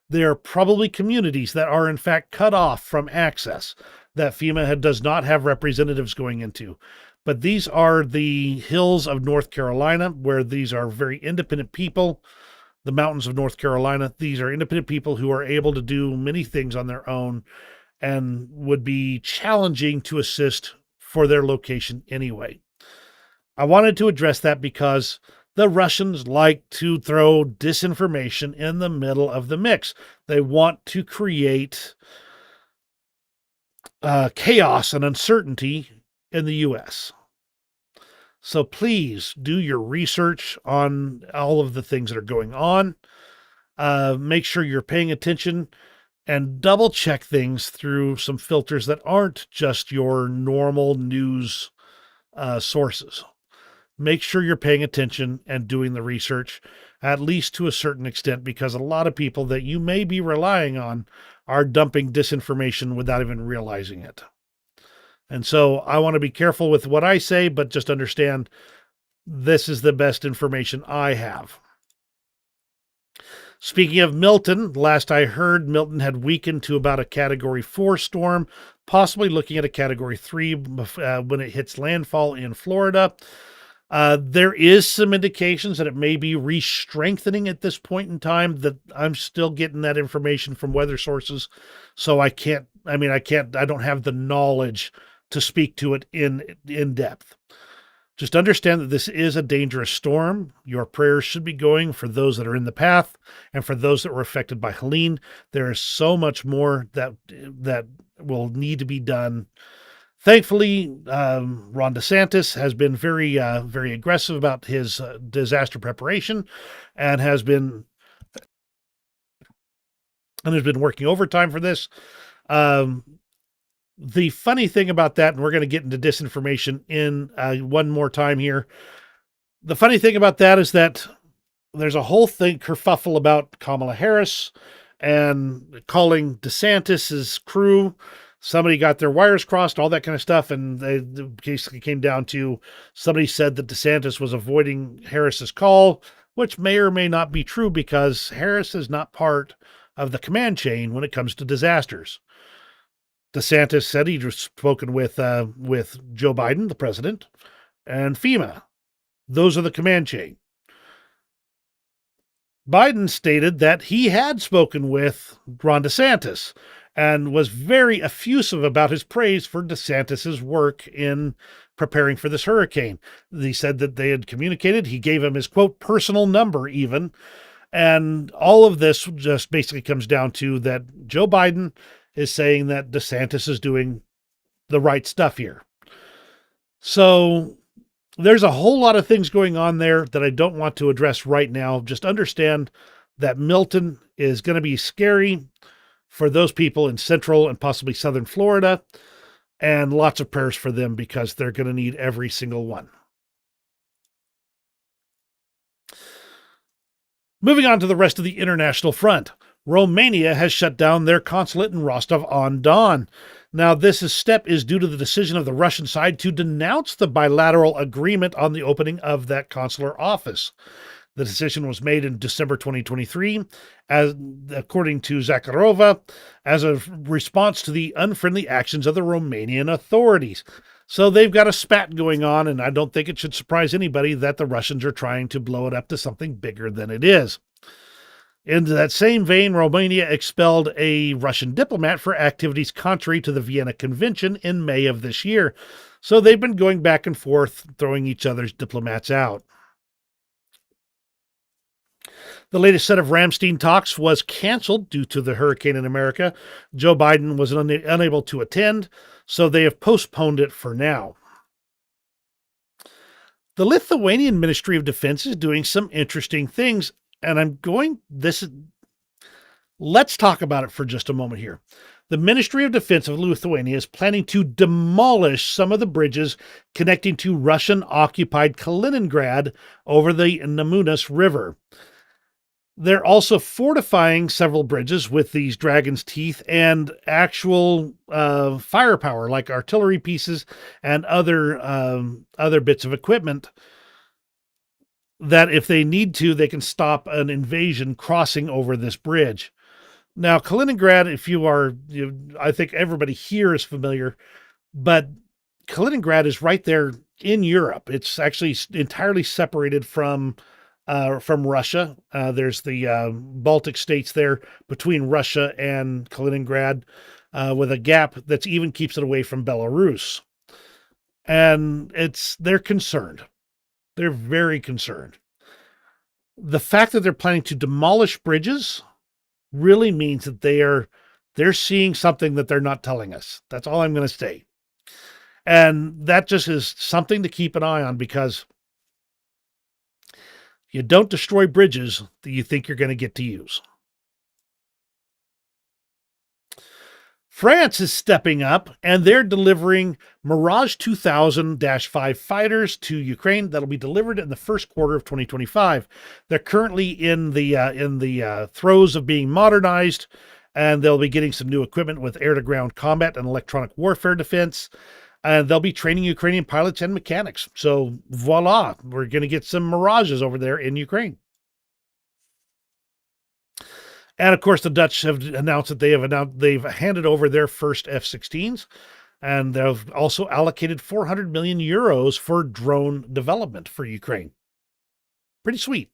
There are probably communities that are in fact cut off from access that FEMA does not have representatives going into. But these are the hills of North Carolina, where these are very independent people. The mountains of North Carolina, these are independent people who are able to do many things on their own and would be challenging to assist for their location anyway. I wanted to address that because the Russians like to throw disinformation in the middle of the mix. They want to create chaos and uncertainty in the U.S. So please do your research on all of the things that are going on. Make sure you're paying attention and double check things through some filters that aren't just your normal news sources. Make sure you're paying attention and doing the research, at least to a certain extent, because a lot of people that you may be relying on are dumping disinformation without even realizing it. And so I want to be careful with what I say, but just understand this is the best information I have. Speaking of Milton, last I heard, Milton had weakened to about a Category 4 storm, possibly looking at a Category 3 when it hits landfall in Florida. There is some indications that it may be re-strengthening at this point in time. That I'm still getting that information from weather sources, so I don't have the knowledge to speak to it in depth. Just understand that this is a dangerous storm. Your prayers should be going for those that are in the path and for those that were affected by Helene. There is so much more that will need to be done. Thankfully, Ron DeSantis has been very aggressive about his disaster preparation and has been working overtime for this. The funny thing about that, and we're going to get into disinformation in one more time here. The funny thing about that is that there's a whole kerfuffle about Kamala Harris and calling DeSantis's crew. Somebody got their wires crossed, all that kind of stuff, and they basically came down to somebody said that DeSantis was avoiding Harris's call, which may or may not be true because Harris is not part of the command chain when it comes to disasters. DeSantis said he'd spoken with Joe Biden, the president, and FEMA. Those are the command chain. Biden stated that he had spoken with Ron DeSantis and was very effusive about his praise for DeSantis's work in preparing for this hurricane. He said that they had communicated. He gave him his, quote, personal number even. And all of this just basically comes down to that Joe Biden is saying that DeSantis is doing the right stuff here. So there's a whole lot of things going on there that I don't want to address right now. Just understand that Milton is going to be scary for those people in central and possibly southern Florida, and lots of prayers for them because they're going to need every single one. Moving on to the rest of the international front. Romania has shut down their consulate in Rostov-on-Don. Now, this step is due to the decision of the Russian side to denounce the bilateral agreement on the opening of that consular office. The decision was made in December 2023, as according to Zakharova, as a response to the unfriendly actions of the Romanian authorities. So they've got a spat going on, and I don't think it should surprise anybody that the Russians are trying to blow it up to something bigger than it is. In that same vein, Romania expelled a Russian diplomat for activities contrary to the Vienna Convention in May of this year. So they've been going back and forth, throwing each other's diplomats out. The latest set of Ramstein talks was canceled due to the hurricane in America. Joe Biden was unable to attend, so they have postponed it for now. The Lithuanian Ministry of Defense is doing some interesting things, and let's talk about it for just a moment here. The Ministry of Defense of Lithuania is planning to demolish some of the bridges connecting to Russian-occupied Kaliningrad over the Nemunas River. They're also fortifying several bridges with these dragon's teeth and actual firepower, like artillery pieces and other bits of equipment that if they need to, they can stop an invasion crossing over this bridge. Now, Kaliningrad, I think everybody here is familiar, but Kaliningrad is right there in Europe. It's actually entirely separated from Russia. There's the Baltic states there between Russia and Kaliningrad, with a gap that even keeps it away from Belarus. And they're concerned. They're very concerned. The fact that they're planning to demolish bridges really means that they're seeing something that they're not telling us. That's all I'm going to say. And that just is something to keep an eye on, because you don't destroy bridges that you think you're going to get to use. France is stepping up, and they're delivering Mirage 2000-5 fighters to Ukraine. That'll be delivered in the first quarter of 2025. They're currently in the throes of being modernized, and they'll be getting some new equipment with air-to-ground combat and electronic warfare defense. And they'll be training Ukrainian pilots and mechanics. So voila, we're going to get some Mirages over there in Ukraine. And of course, the Dutch have announced that they've handed over their first F-16s, and they've also allocated 400 million euros for drone development for Ukraine. Pretty sweet.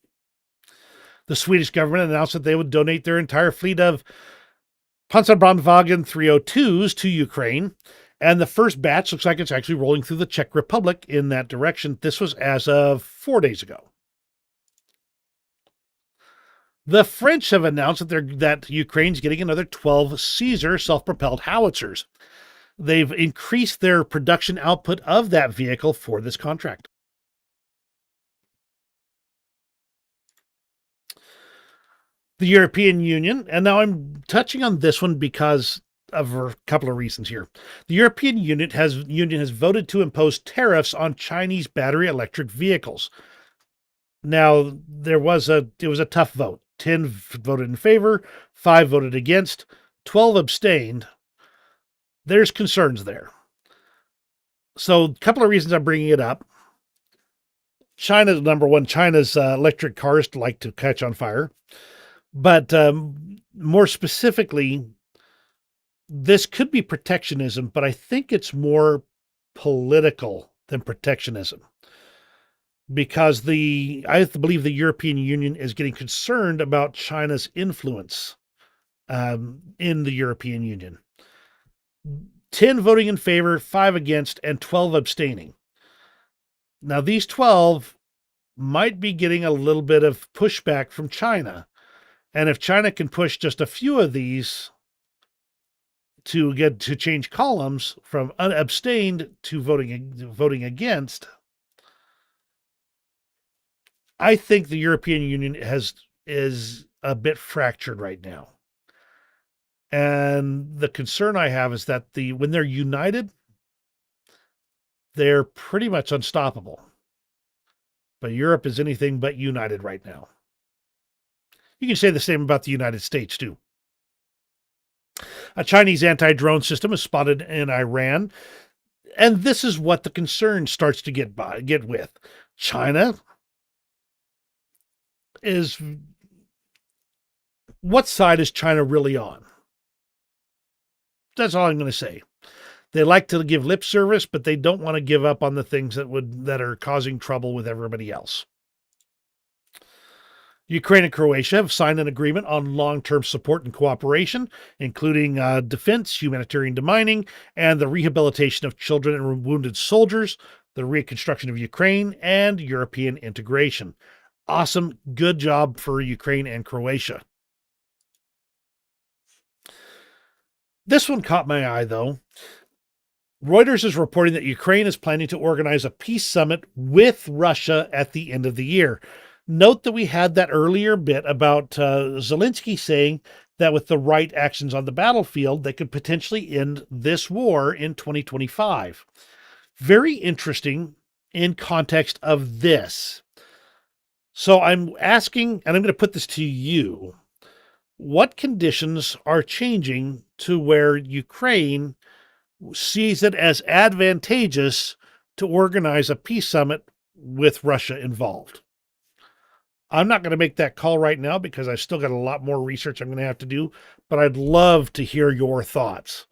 The Swedish government announced that they would donate their entire fleet of Panzerbrandwagen 302s to Ukraine, and the first batch looks like it's actually rolling through the Czech Republic in that direction. This was as of 4 days ago. The French have announced that Ukraine's getting another 12 Caesar self-propelled howitzers. They've increased their production output of that vehicle for this contract. The European Union, and now I'm touching on this one because of a couple of reasons here. The European Union has voted to impose tariffs on Chinese battery electric vehicles. Now, it was a tough vote. 10 voted in favor, 5 voted against, 12 abstained. There's concerns there. So a couple of reasons I'm bringing it up. China's electric cars like to catch on fire. But more specifically, this could be protectionism, but I think it's more political than protectionism. Because I believe the European Union is getting concerned about China's influence in the European Union. 10 voting in favor, 5 against, and 12 abstaining. Now, these 12 might be getting a little bit of pushback from China. And if China can push just a few of these to change columns from unabstained to voting against, I think the European Union is a bit fractured right now. And the concern I have is that when they're united, they're pretty much unstoppable. But Europe is anything but united right now. You can say the same about the United States, too. A Chinese anti-drone system is spotted in Iran. And this is what the concern starts to get with. China what side is China really on? That's all I'm going to say. They like to give lip service, but they don't want to give up on the things that are causing trouble with everybody else. Ukraine and Croatia have signed an agreement on long-term support and cooperation, including defense, humanitarian demining, and the rehabilitation of children and wounded soldiers, the reconstruction of Ukraine, and European integration. Awesome. Good job for Ukraine and Croatia. This one caught my eye, though. Reuters is reporting that Ukraine is planning to organize a peace summit with Russia at the end of the year. Note that we had that earlier bit about Zelensky saying that with the right actions on the battlefield, they could potentially end this war in 2025. Very interesting in context of this. So I'm asking, and I'm going to put this to you. What conditions are changing to where Ukraine sees it as advantageous to organize a peace summit with Russia involved? I'm not going to make that call right now because I've still got a lot more research I'm going to have to do, but I'd love to hear your thoughts.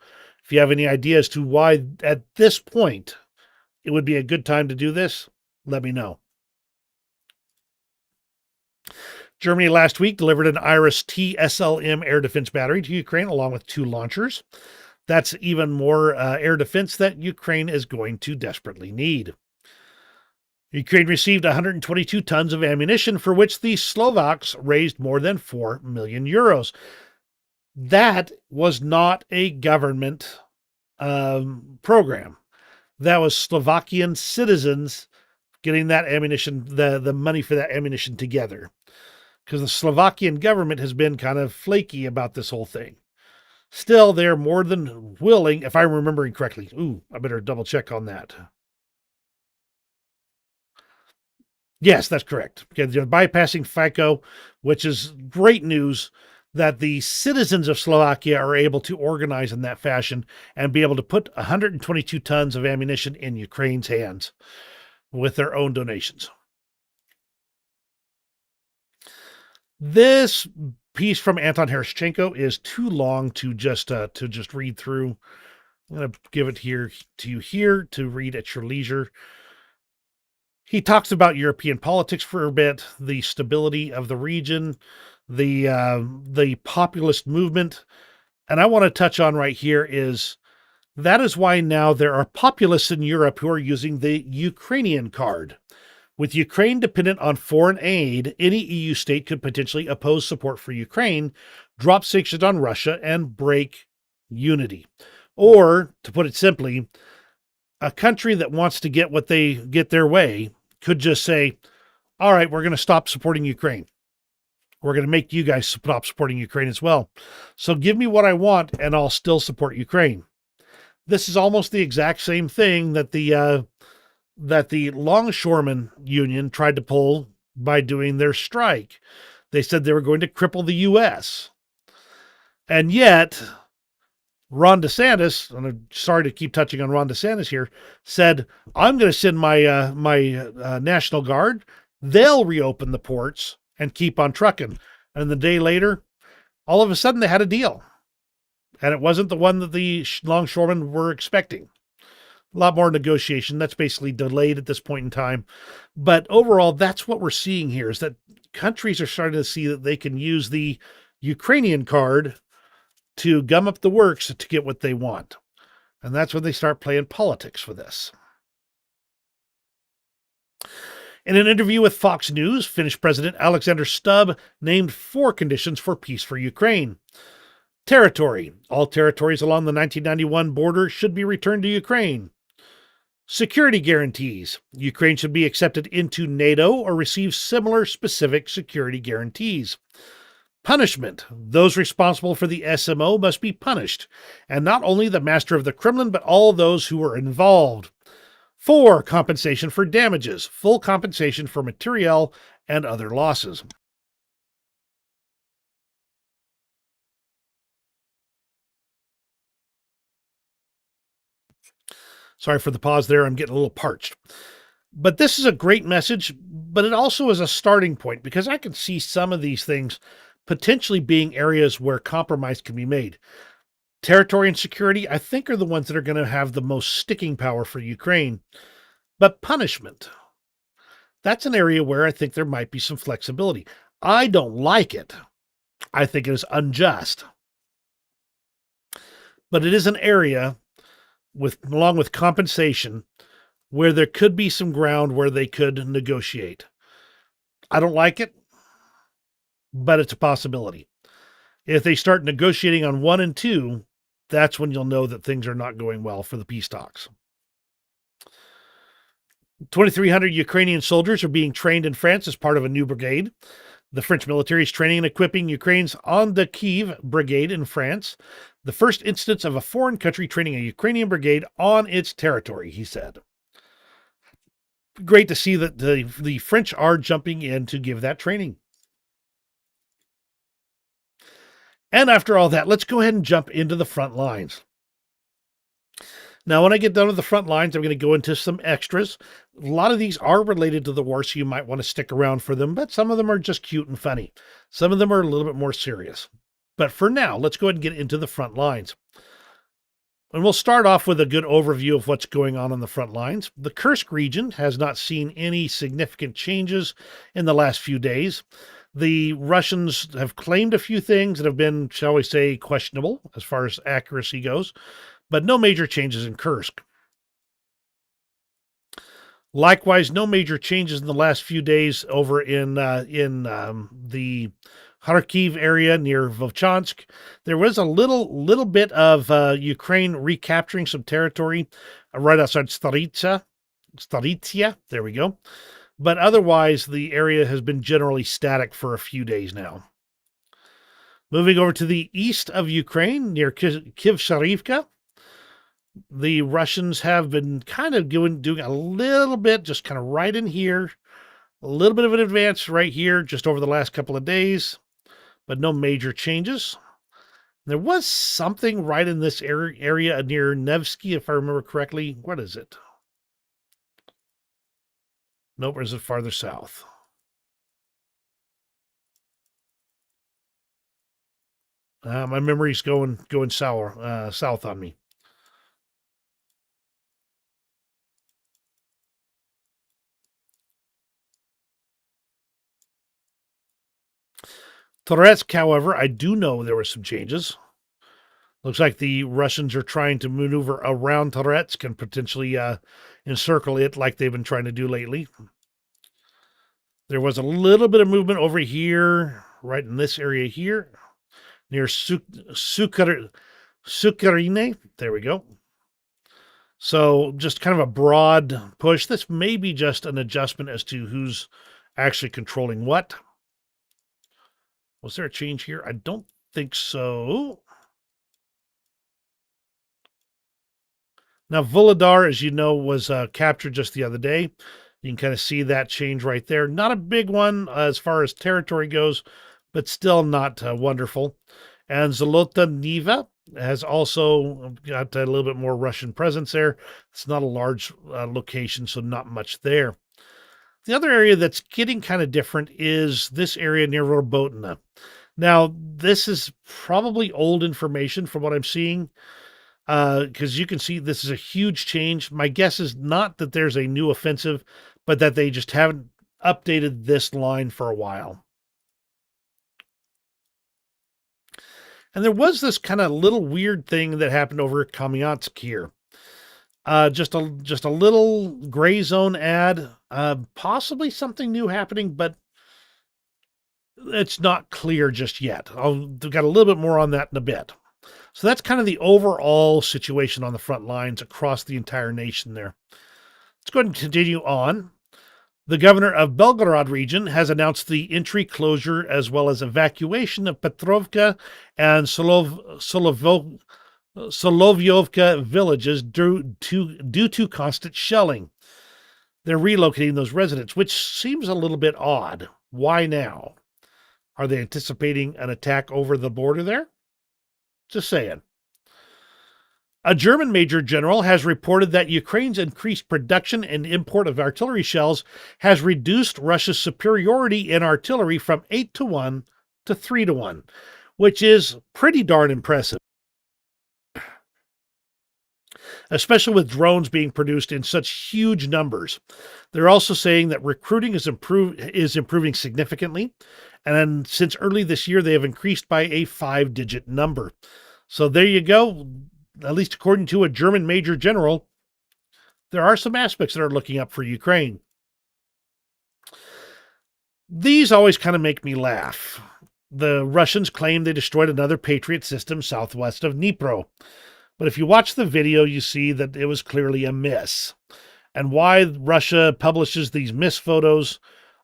If you have any ideas as to why at this point it would be a good time to do this, let me know. Germany last week delivered an Iris-T SLM air defense battery to Ukraine along with 2 launchers. That's even more air defense that Ukraine is going to desperately need. Ukraine received 122 tons of ammunition, for which the Slovaks raised more than 4 million euros. That was not a government program. That was Slovakian citizens getting that ammunition, the money for that ammunition together. Because the Slovakian government has been kind of flaky about this whole thing. Still, they're more than willing, if I'm remembering correctly. Ooh, I better double check on that. Yes, that's correct. Okay, they're bypassing FICO, which is great news that the citizens of Slovakia are able to organize in that fashion and be able to put 122 tons of ammunition in Ukraine's hands with their own donations. This piece from Anton Herashchenko is too long to just read through. I'm going to give it here to you here to read at your leisure. He talks about European politics for a bit, the stability of the region, the populist movement. And I want to touch on right here is that is why now there are populists in Europe who are using the Ukrainian card. With Ukraine dependent on foreign aid, any EU state could potentially oppose support for Ukraine, drop sanctions on Russia, and break unity. Or, to put it simply, a country that wants to get their way could just say, all right, we're going to stop supporting Ukraine. We're going to make you guys stop supporting Ukraine as well. So give me what I want and I'll still support Ukraine. This is almost the exact same thing that the Longshoremen Union tried to pull by doing their strike. They said they were going to cripple the U.S. And yet, Ron DeSantis, and I'm sorry to keep touching on Ron DeSantis here, said, I'm going to send my National Guard. They'll reopen the ports and keep on trucking. And the day later, all of a sudden they had a deal. And it wasn't the one that the longshoremen were expecting. A lot more negotiation. That's basically delayed at this point in time. But overall, that's what we're seeing here is that countries are starting to see that they can use the Ukrainian card to gum up the works to get what they want. And that's when they start playing politics for this. In an interview with Fox News, Finnish President Alexander Stubb named 4 conditions for peace for Ukraine. Territory. All territories along the 1991 border should be returned to Ukraine. Security guarantees. Ukraine should be accepted into NATO or receive similar specific security guarantees. Punishment. Those responsible for the SMO must be punished, and not only the master of the Kremlin, but all those who were involved. 4. Compensation for damages. Full compensation for materiel and other losses. Sorry for the pause there. I'm getting a little parched. But this is a great message, but it also is a starting point because I can see some of these things potentially being areas where compromise can be made. Territory and security, I think, are the ones that are going to have the most sticking power for Ukraine. But punishment, that's an area where I think there might be some flexibility. I don't like it. I think it is unjust. But it is an area along with compensation where there could be some ground where they could negotiate. I don't like it, but it's a possibility. If they start negotiating on 1 and 2, that's when you'll know that things are not going well for the peace talks. 2,300 Ukrainian soldiers are being trained in France as part of a new brigade. The French military is training and equipping Ukraine's On the Kiev brigade in France, the first instance of a foreign country training a Ukrainian brigade on its territory, he said. great to see that the French are jumping in to give that training. And after all that, let's go ahead and jump into the front lines. Now, when I get done with the front lines, I'm going to go into some extras. A lot of these are related to the war, so you might want to stick around for them, but some of them are just cute and funny. Some of them are a little bit more serious. But for now, let's go ahead and get into the front lines. And we'll start off with a good overview of what's going on the front lines. The Kursk region has not seen any significant changes in the last few days. The Russians have claimed a few things that have been, shall we say, questionable as far as accuracy goes, but no major changes in Kursk. Likewise, no major changes in the last few days over in the Kharkiv area near Volchansk. There was a little bit of Ukraine recapturing some territory right outside Staritsa. There we go. But otherwise, the area has been generally static for a few days now. Moving over to the east of Ukraine near Kyiv-Sharivka, the Russians have been kind of doing a little bit, just kind of right in here, a little bit of an advance right here, just over the last couple of days, but no major changes. There was something right in this area near Nevsky, if I remember correctly. What is it? Nope, or is it farther south? My memory's going sour, south on me. Toretsk, however, I do know there were some changes. Looks like the Russians are trying to maneuver around Toretsk and potentially encircle it like they've been trying to do lately. There was a little bit of movement over here, right in this area here, near Sukharine. There we go. So just kind of a broad push. This may be just an adjustment as to who's actually controlling what. Was there a change here? I don't think so. Now, Volodar, as you know, was captured just the other day. You can kind of see that change right there. Not a big one as far as territory goes, but still not wonderful. And Zolota Niva has also got a little bit more Russian presence there. It's not a large location, so not much there. The other area that's getting kind of different is this area near Robotina. Now, this is probably old information from what I'm seeing, because you can see this is a huge change. My guess is not that there's a new offensive, but that they just haven't updated this line for a while. And there was this kind of little weird thing that happened over at Kamyansk here. Just a little gray zone ad, possibly something new happening, but it's not clear just yet. I've got a little bit more on that in a bit. So that's kind of the overall situation on the front lines across the entire nation there. Let's go ahead and continue on. The governor of Belgorod region has announced the entry closure as well as evacuation of Petrovka and Solovyovka villages due to constant shelling. They're relocating those residents, which seems a little bit odd. Why now? Are they anticipating an attack over the border there? Just saying. A German major general has reported that Ukraine's increased production and import of artillery shells has reduced Russia's superiority in artillery from 8-1 to 3-1, which is pretty darn impressive, especially with drones being produced in such huge numbers. They're also saying that recruiting is improving significantly, and since early this year, they have increased by a 5-digit number. So there you go. At least according to a German major general, there are some aspects that are looking up for Ukraine. These always kind of make me laugh. The Russians claim they destroyed another Patriot system southwest of Dnipro. But if you watch the video, you see that it was clearly a miss. And why Russia publishes these miss photos,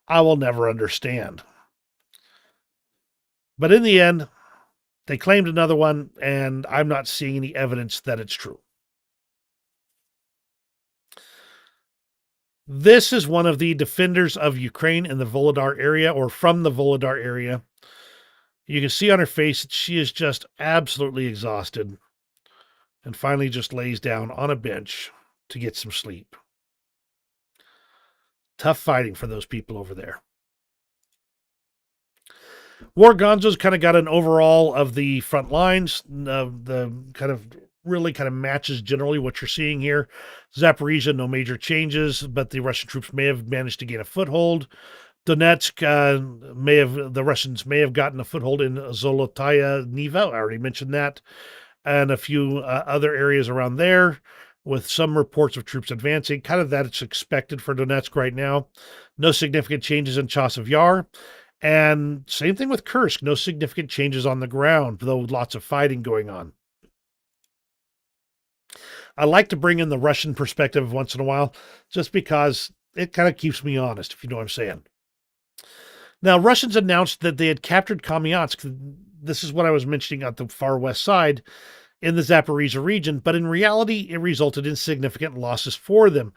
I will never understand. But in the end, they claimed another one, and I'm not seeing any evidence that it's true. This is one of the defenders of Ukraine in the Volodar area, or from the Volodar area. You can see on her face that she is just absolutely exhausted and finally just lays down on a bench to get some sleep. Tough fighting for those people over there. War Gonzo's kind of got an overall of the front lines. The kind of matches generally what you're seeing here. Zaporizhia, no major changes, but the Russian troops may have managed to gain a foothold. Donetsk, the Russians may have gotten a foothold in Zolotaya Niva. I already mentioned that. And a few other areas around there, with some reports of troops advancing. Kind of that it's expected for Donetsk right now. No significant changes in Chasiv Yar. And same thing with Kursk. No significant changes on the ground, though lots of fighting going on. I like to bring in the Russian perspective once in a while, just because it kind of keeps me honest, if you know what I'm saying. Now, Russians announced that they had captured Kamiansk. This is what I was mentioning at the far west side in the Zaporizhia region, but in reality, it resulted in significant losses for them.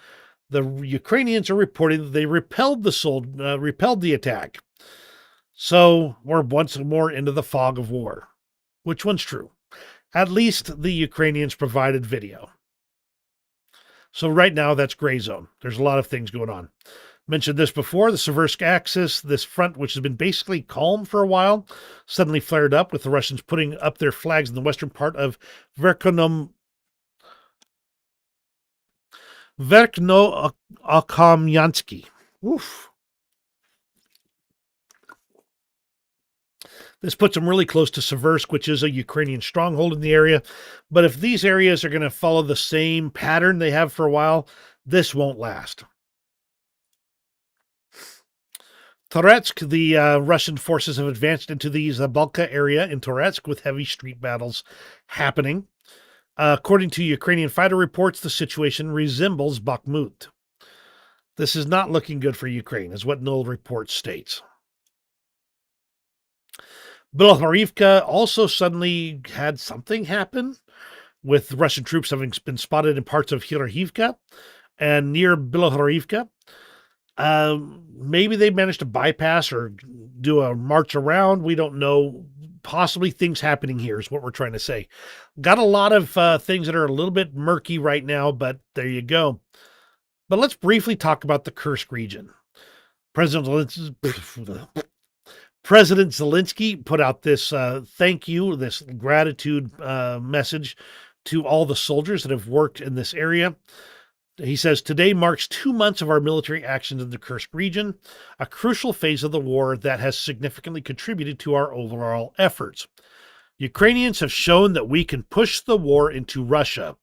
The Ukrainians are reporting that they repelled the attack. So we're once more into the fog of war. Which one's true? At least the Ukrainians provided video. So right now, that's gray zone. There's a lot of things going on. Mentioned this before, the Seversk axis, this front, which has been basically calm for a while, suddenly flared up with the Russians putting up their flags in the western part of Verkno-Okamyansky. Oof. This puts them really close to Seversk, which is a Ukrainian stronghold in the area. But if these areas are going to follow the same pattern they have for a while, this won't last. Toretsk, the Russian forces have advanced into the Zabalka area in Toretsk with heavy street battles happening. According to Ukrainian fighter reports, the situation resembles Bakhmut. This is not looking good for Ukraine, is what Null report states. Bilohorivka also suddenly had something happen, with Russian troops having been spotted in parts of Hirahivka and near Bilohorivka. Maybe they managed to bypass or do a march around. We don't know. Possibly things happening here is what we're trying to say. Got a lot of things that are a little bit murky right now, but there you go. But let's briefly talk about the Kursk region. President Zelensky put out this thank you, this gratitude message to all the soldiers that have worked in this area. He says, today marks 2 months of our military actions in the Kursk region, a crucial phase of the war that has significantly contributed to our overall efforts. Ukrainians have shown that we can push the war into Russia.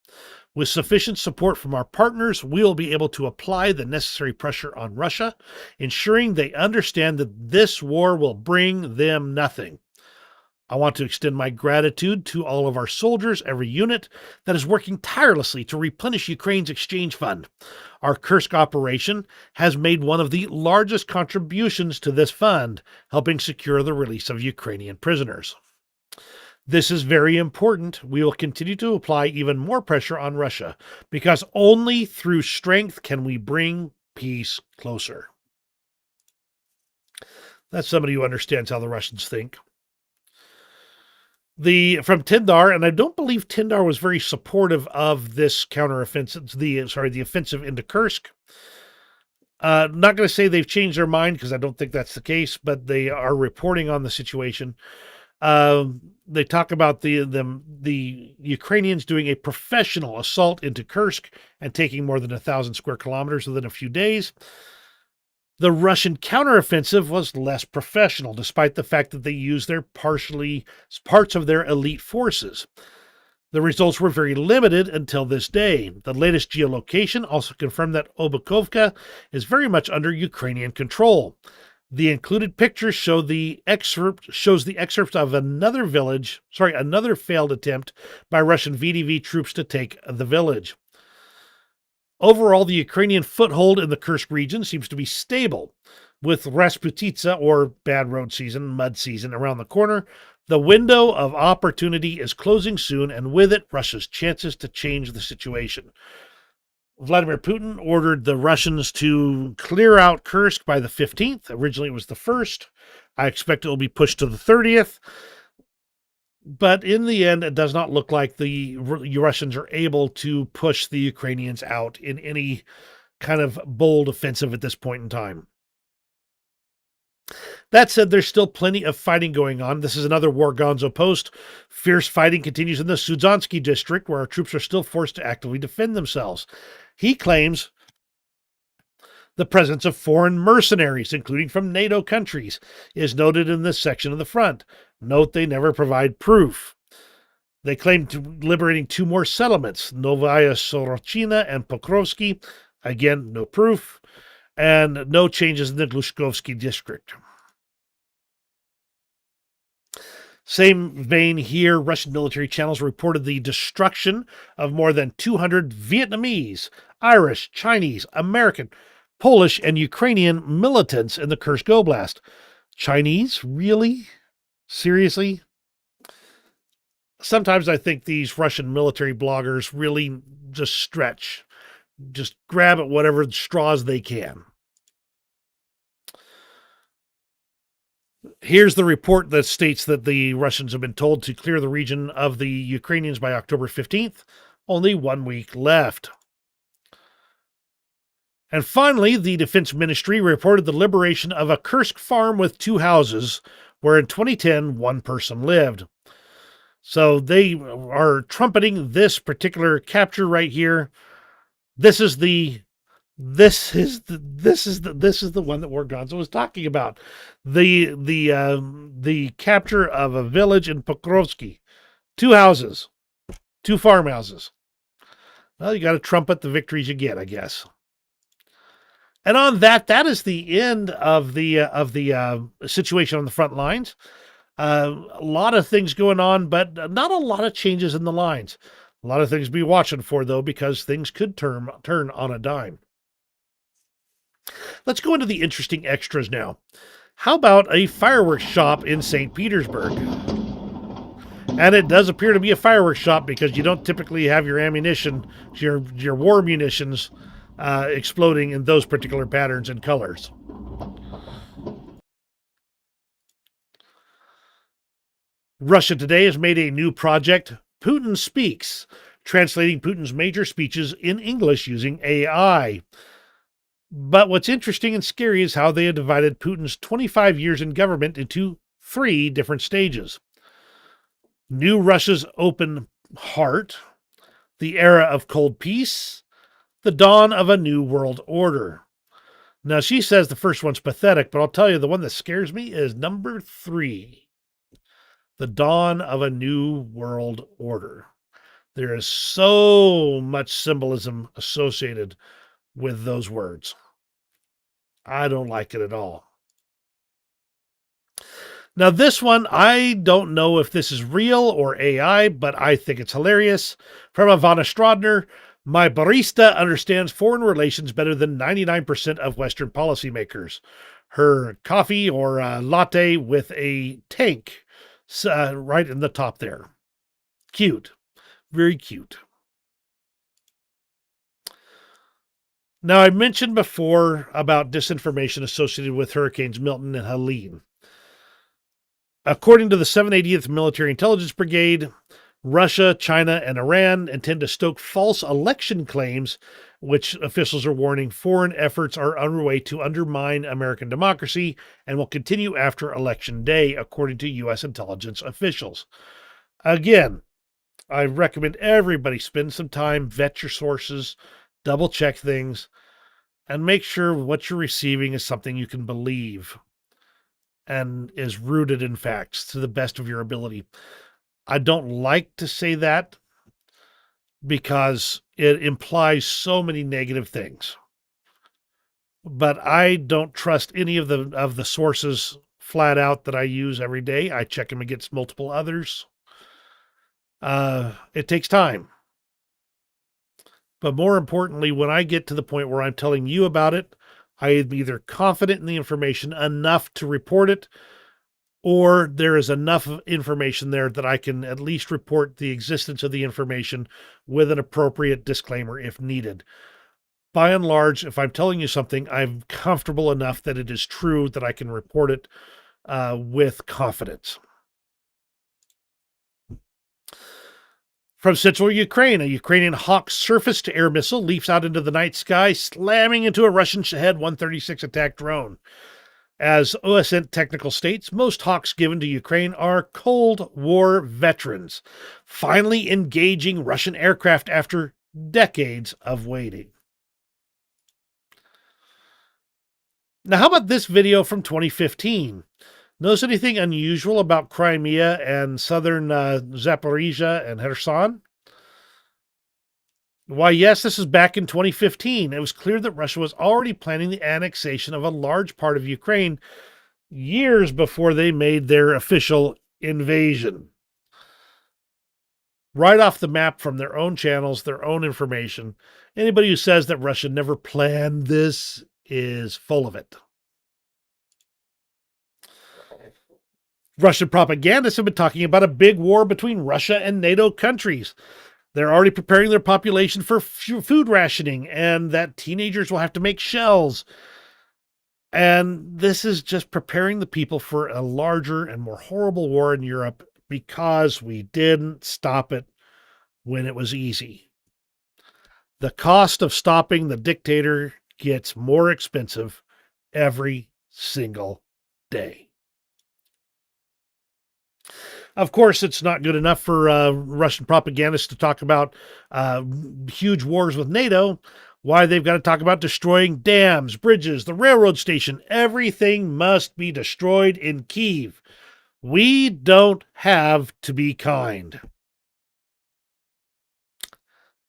With sufficient support from our partners, we will be able to apply the necessary pressure on Russia, ensuring they understand that this war will bring them nothing. I want to extend my gratitude to all of our soldiers, every unit that is working tirelessly to replenish Ukraine's exchange fund. Our Kursk operation has made one of the largest contributions to this fund, helping secure the release of Ukrainian prisoners. This is very important. We will continue to apply even more pressure on Russia, because only through strength can we bring peace closer. That's somebody who understands how the Russians think. From Tindar, and I don't believe Tindar was very supportive of this counteroffensive, the offensive into Kursk. Not going to say they've changed their mind, because I don't think that's the case, but they are reporting on the situation. They talk about the Ukrainians doing a professional assault into Kursk and taking more than 1,000 square kilometers within a few days. The Russian counteroffensive was less professional, despite the fact that they used parts of their elite forces. The results were very limited until this day. The latest geolocation also confirmed that Obukovka is very much under Ukrainian control. The included picture shows the excerpt of another failed attempt by Russian VDV troops to take the village. Overall, the Ukrainian foothold in the Kursk region seems to be stable. With Rasputitsa, or bad road season, mud season, around the corner, the window of opportunity is closing soon, and with it, Russia's chances to change the situation. Vladimir Putin ordered the Russians to clear out Kursk by the 15th. Originally, it was the 1st. I expect it will be pushed to the 30th. But in the end, it does not look like the Russians are able to push the Ukrainians out in any kind of bold offensive at this point in time. That said, there's still plenty of fighting going on. This is another War Gonzo post. Fierce fighting continues in the Sudzhansky district, where our troops are still forced to actively defend themselves. He claims the presence of foreign mercenaries, including from NATO countries, is noted in this section of the front. Note they never provide proof. They claim to liberating 2 more settlements, Novaya Sorochina and Pokrovsky. Again, no proof. And no changes in the Glushkovsky district. Same vein here, Russian military channels reported the destruction of more than 200 Vietnamese, Irish, Chinese, American, Polish, and Ukrainian militants in the Kursk Oblast. Chinese? Really? Seriously? Sometimes I think these Russian military bloggers really just stretch. Just grab at whatever straws they can. Here's the report that states that the Russians have been told to clear the region of the Ukrainians by October 15th. Only 1 week left. And finally, the Defense Ministry reported the liberation of a Kursk farm with 2 houses, where in 2010, 1 person lived. So they are trumpeting this particular capture right here. This is the one that War Gonzo was talking about. The capture of a village in Pokrovsky. 2 houses. 2 farmhouses. Well, you got to trumpet the victories you get, I guess. And on that is the end of the situation on the front lines. A lot of things going on, but not a lot of changes in the lines. A lot of things to be watching for, though, because things could turn on a dime. Let's go into the interesting extras now. How about a fireworks shop in St. Petersburg? And it does appear to be a fireworks shop because you don't typically have your ammunition, your war munitions, exploding in those particular patterns and colors. Russia Today has made a new project, Putin Speaks, translating Putin's major speeches in English using AI. But what's interesting and scary is how they have divided Putin's 25 years in government into 3 different stages. New Russia's open heart, the era of cold peace, the dawn of a new world order. Now, she says the first one's pathetic, but I'll tell you, the one that scares me is number 3. The dawn of a new world order. There is so much symbolism associated with those words. I don't like it at all. Now, this one, I don't know if this is real or AI, but I think it's hilarious. From Ivana Strodner, my barista understands foreign relations better than 99% of Western policymakers. Her coffee or latte with a tank right in the top there. Cute. Very cute. Now, I mentioned before about disinformation associated with Hurricanes Milton and Helene. According to the 780th Military Intelligence Brigade, Russia, China, and Iran intend to stoke false election claims, which officials are warning foreign efforts are underway to undermine American democracy and will continue after Election Day, according to U.S. intelligence officials. Again, I recommend everybody spend some time, vet your sources, double check things, and make sure what you're receiving is something you can believe and is rooted in facts to the best of your ability. I don't like to say that because it implies so many negative things. But I don't trust any of the sources flat out that I use every day. I check them against multiple others. It takes time. But more importantly, when I get to the point where I'm telling you about it, I am either confident in the information enough to report it, or there is enough information there that I can at least report the existence of the information with an appropriate disclaimer if needed. by and large, if I'm telling you something, I'm comfortable enough that it is true that I can report it with confidence. From central Ukraine, a Ukrainian Hawk surface-to-air missile leaps out into the night sky, slamming into a Russian Shahed 136 attack drone. As OSN Technical states, most Hawks given to Ukraine are Cold War veterans, finally engaging Russian aircraft after decades of waiting. Now, how about this video from 2015? Notice anything unusual about Crimea and southern Zaporizhia and Kherson? Why, yes, this is back in 2015. It was clear that Russia was already planning the annexation of a large part of Ukraine years before they made their official invasion. Right off the map from their own channels, their own information. Anybody who says that Russia never planned this is full of it. Russian propagandists have been talking about a big war between Russia and NATO countries. They're already preparing their population for food rationing and that teenagers will have to make shells. And this is just preparing the people for a larger and more horrible war in Europe because we didn't stop it when it was easy. The cost of stopping the dictator gets more expensive every single day. Of course, it's not good enough for Russian propagandists to talk about huge wars with NATO. Why, they've got to talk about destroying dams, bridges, the railroad station. Everything must be destroyed in Kyiv. We don't have to be kind.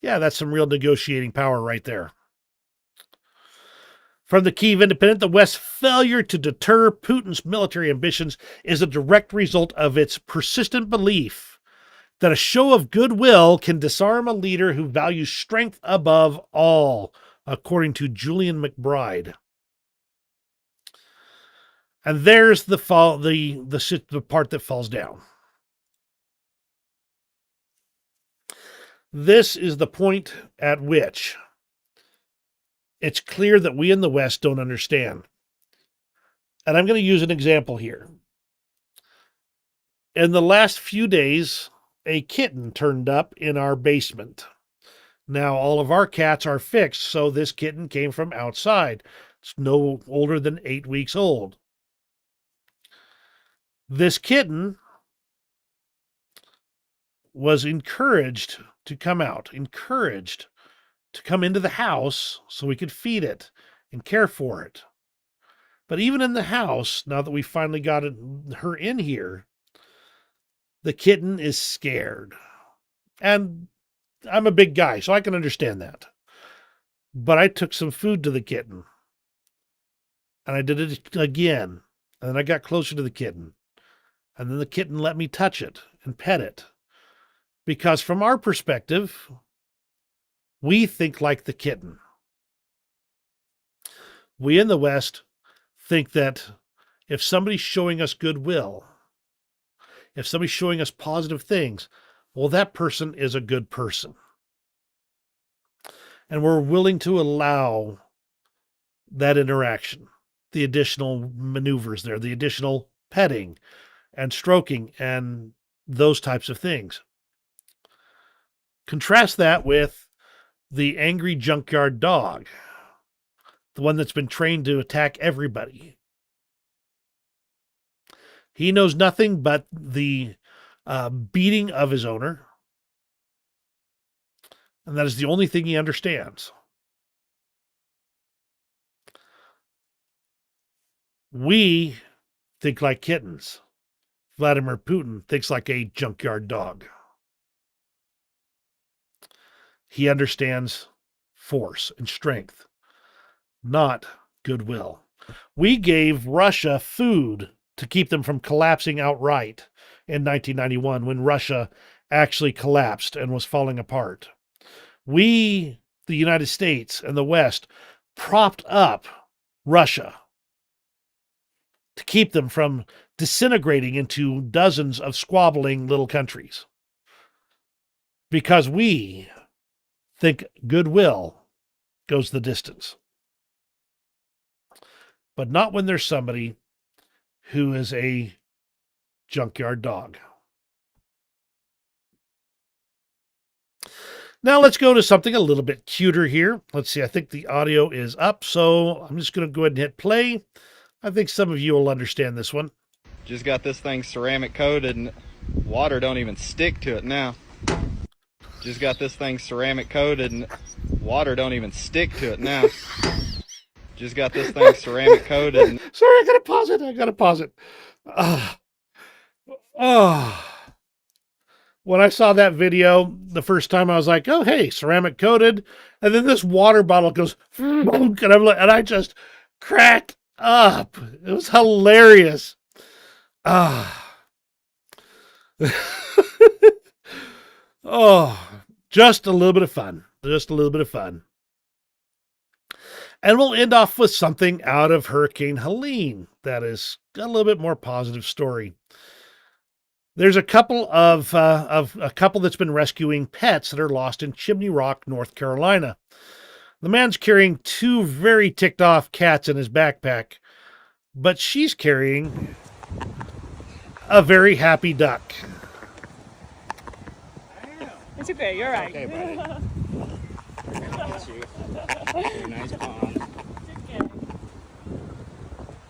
Yeah, that's some real negotiating power right there. From the Kyiv Independent, the West's failure to deter Putin's military ambitions is a direct result of its persistent belief that a show of goodwill can disarm a leader who values strength above all, according to Julian McBride. And there's the part that falls down. This is the point at which it's clear that we in the West don't understand. And I'm going to use an example here. In the last few days, a kitten turned up in our basement. Now, all of our cats are fixed, so this kitten came from outside. It's no older than 8 weeks old. This kitten was encouraged to come out, encouraged to come into the house so we could feed it and care for it. But even in the house, now that we finally got her in here, the kitten is scared. And I'm a big guy, so I can understand that. But I took some food to the kitten. And I did it again. And then I got closer to the kitten. And then the kitten let me touch it and pet it. Because from our perspective, we think like the kitten. We in the West think that if somebody's showing us goodwill, if somebody's showing us positive things, well, that person is a good person. And we're willing to allow that interaction, the additional maneuvers there, the additional petting and stroking and those types of things. Contrast that with the angry junkyard dog, the one that's been trained to attack everybody. He knows nothing but the beating of his owner, and that is the only thing he understands. We think like kittens. Vladimir Putin thinks like a junkyard dog. He understands force and strength, not goodwill. We gave Russia food to keep them from collapsing outright in 1991 when Russia actually collapsed and was falling apart. We, the United States and the West, propped up Russia to keep them from disintegrating into dozens of squabbling little countries. Because we think goodwill goes the distance. But not when there's somebody who is a junkyard dog. Now let's go to something a little bit cuter here. Let's see, I think the audio is up, so I'm just going to go ahead and hit play. I think some of you will understand this one. Just got this thing ceramic coated and water don't even stick to it now. Just got this thing ceramic coated and water don't even stick to it now. Just got this thing ceramic coated and... Sorry, I gotta pause it. When I saw that video the first time, I was like, oh, hey, ceramic coated. And then this water bottle goes, and I just cracked up. It was hilarious. Just a little bit of fun. Just a little bit of fun. And we'll end off with something out of Hurricane Helene that is a little bit more positive story. There's a couple that's been rescuing pets that are lost in Chimney Rock, North Carolina. The man's carrying 2 very ticked off cats in his backpack, but she's carrying a very happy duck. It's okay, you're right. Okay, buddy. Very nice pond. We're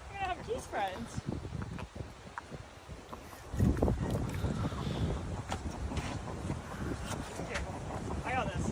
gonna have geese friends. Okay, I got this.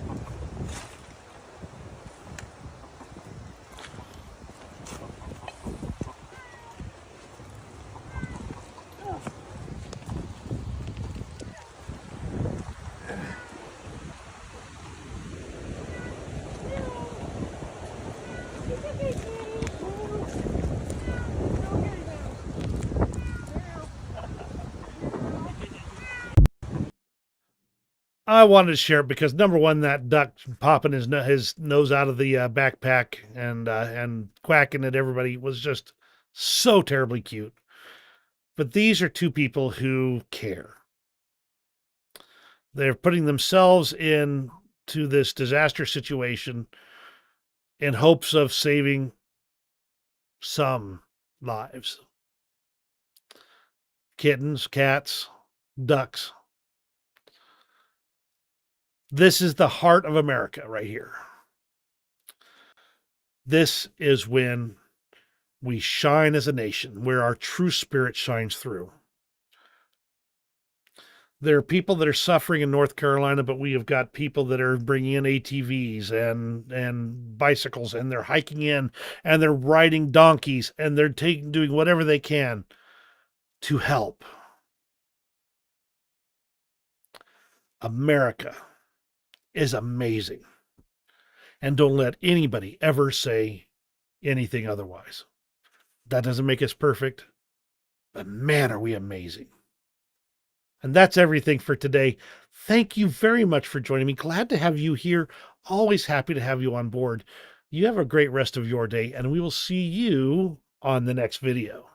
I wanted to share it because, number one, that duck popping his nose out of the backpack and quacking at everybody was just so terribly cute. But these are 2 people who care. They're putting themselves into this disaster situation in hopes of saving some lives. Kittens, cats, ducks. This is the heart of America right here. This is when we shine as a nation, where our true spirit shines through. There are people that are suffering in North Carolina, but we have got people that are bringing in ATVs and bicycles, and they're hiking in, and they're riding donkeys, and they're doing whatever they can to help. America is amazing. And don't let anybody ever say anything otherwise. That doesn't make us perfect, but man, are we amazing. And that's everything for today. Thank you very much for joining me. Glad to have you here. Always happy to have you on board. You have a great rest of your day, and we will see you on the next video.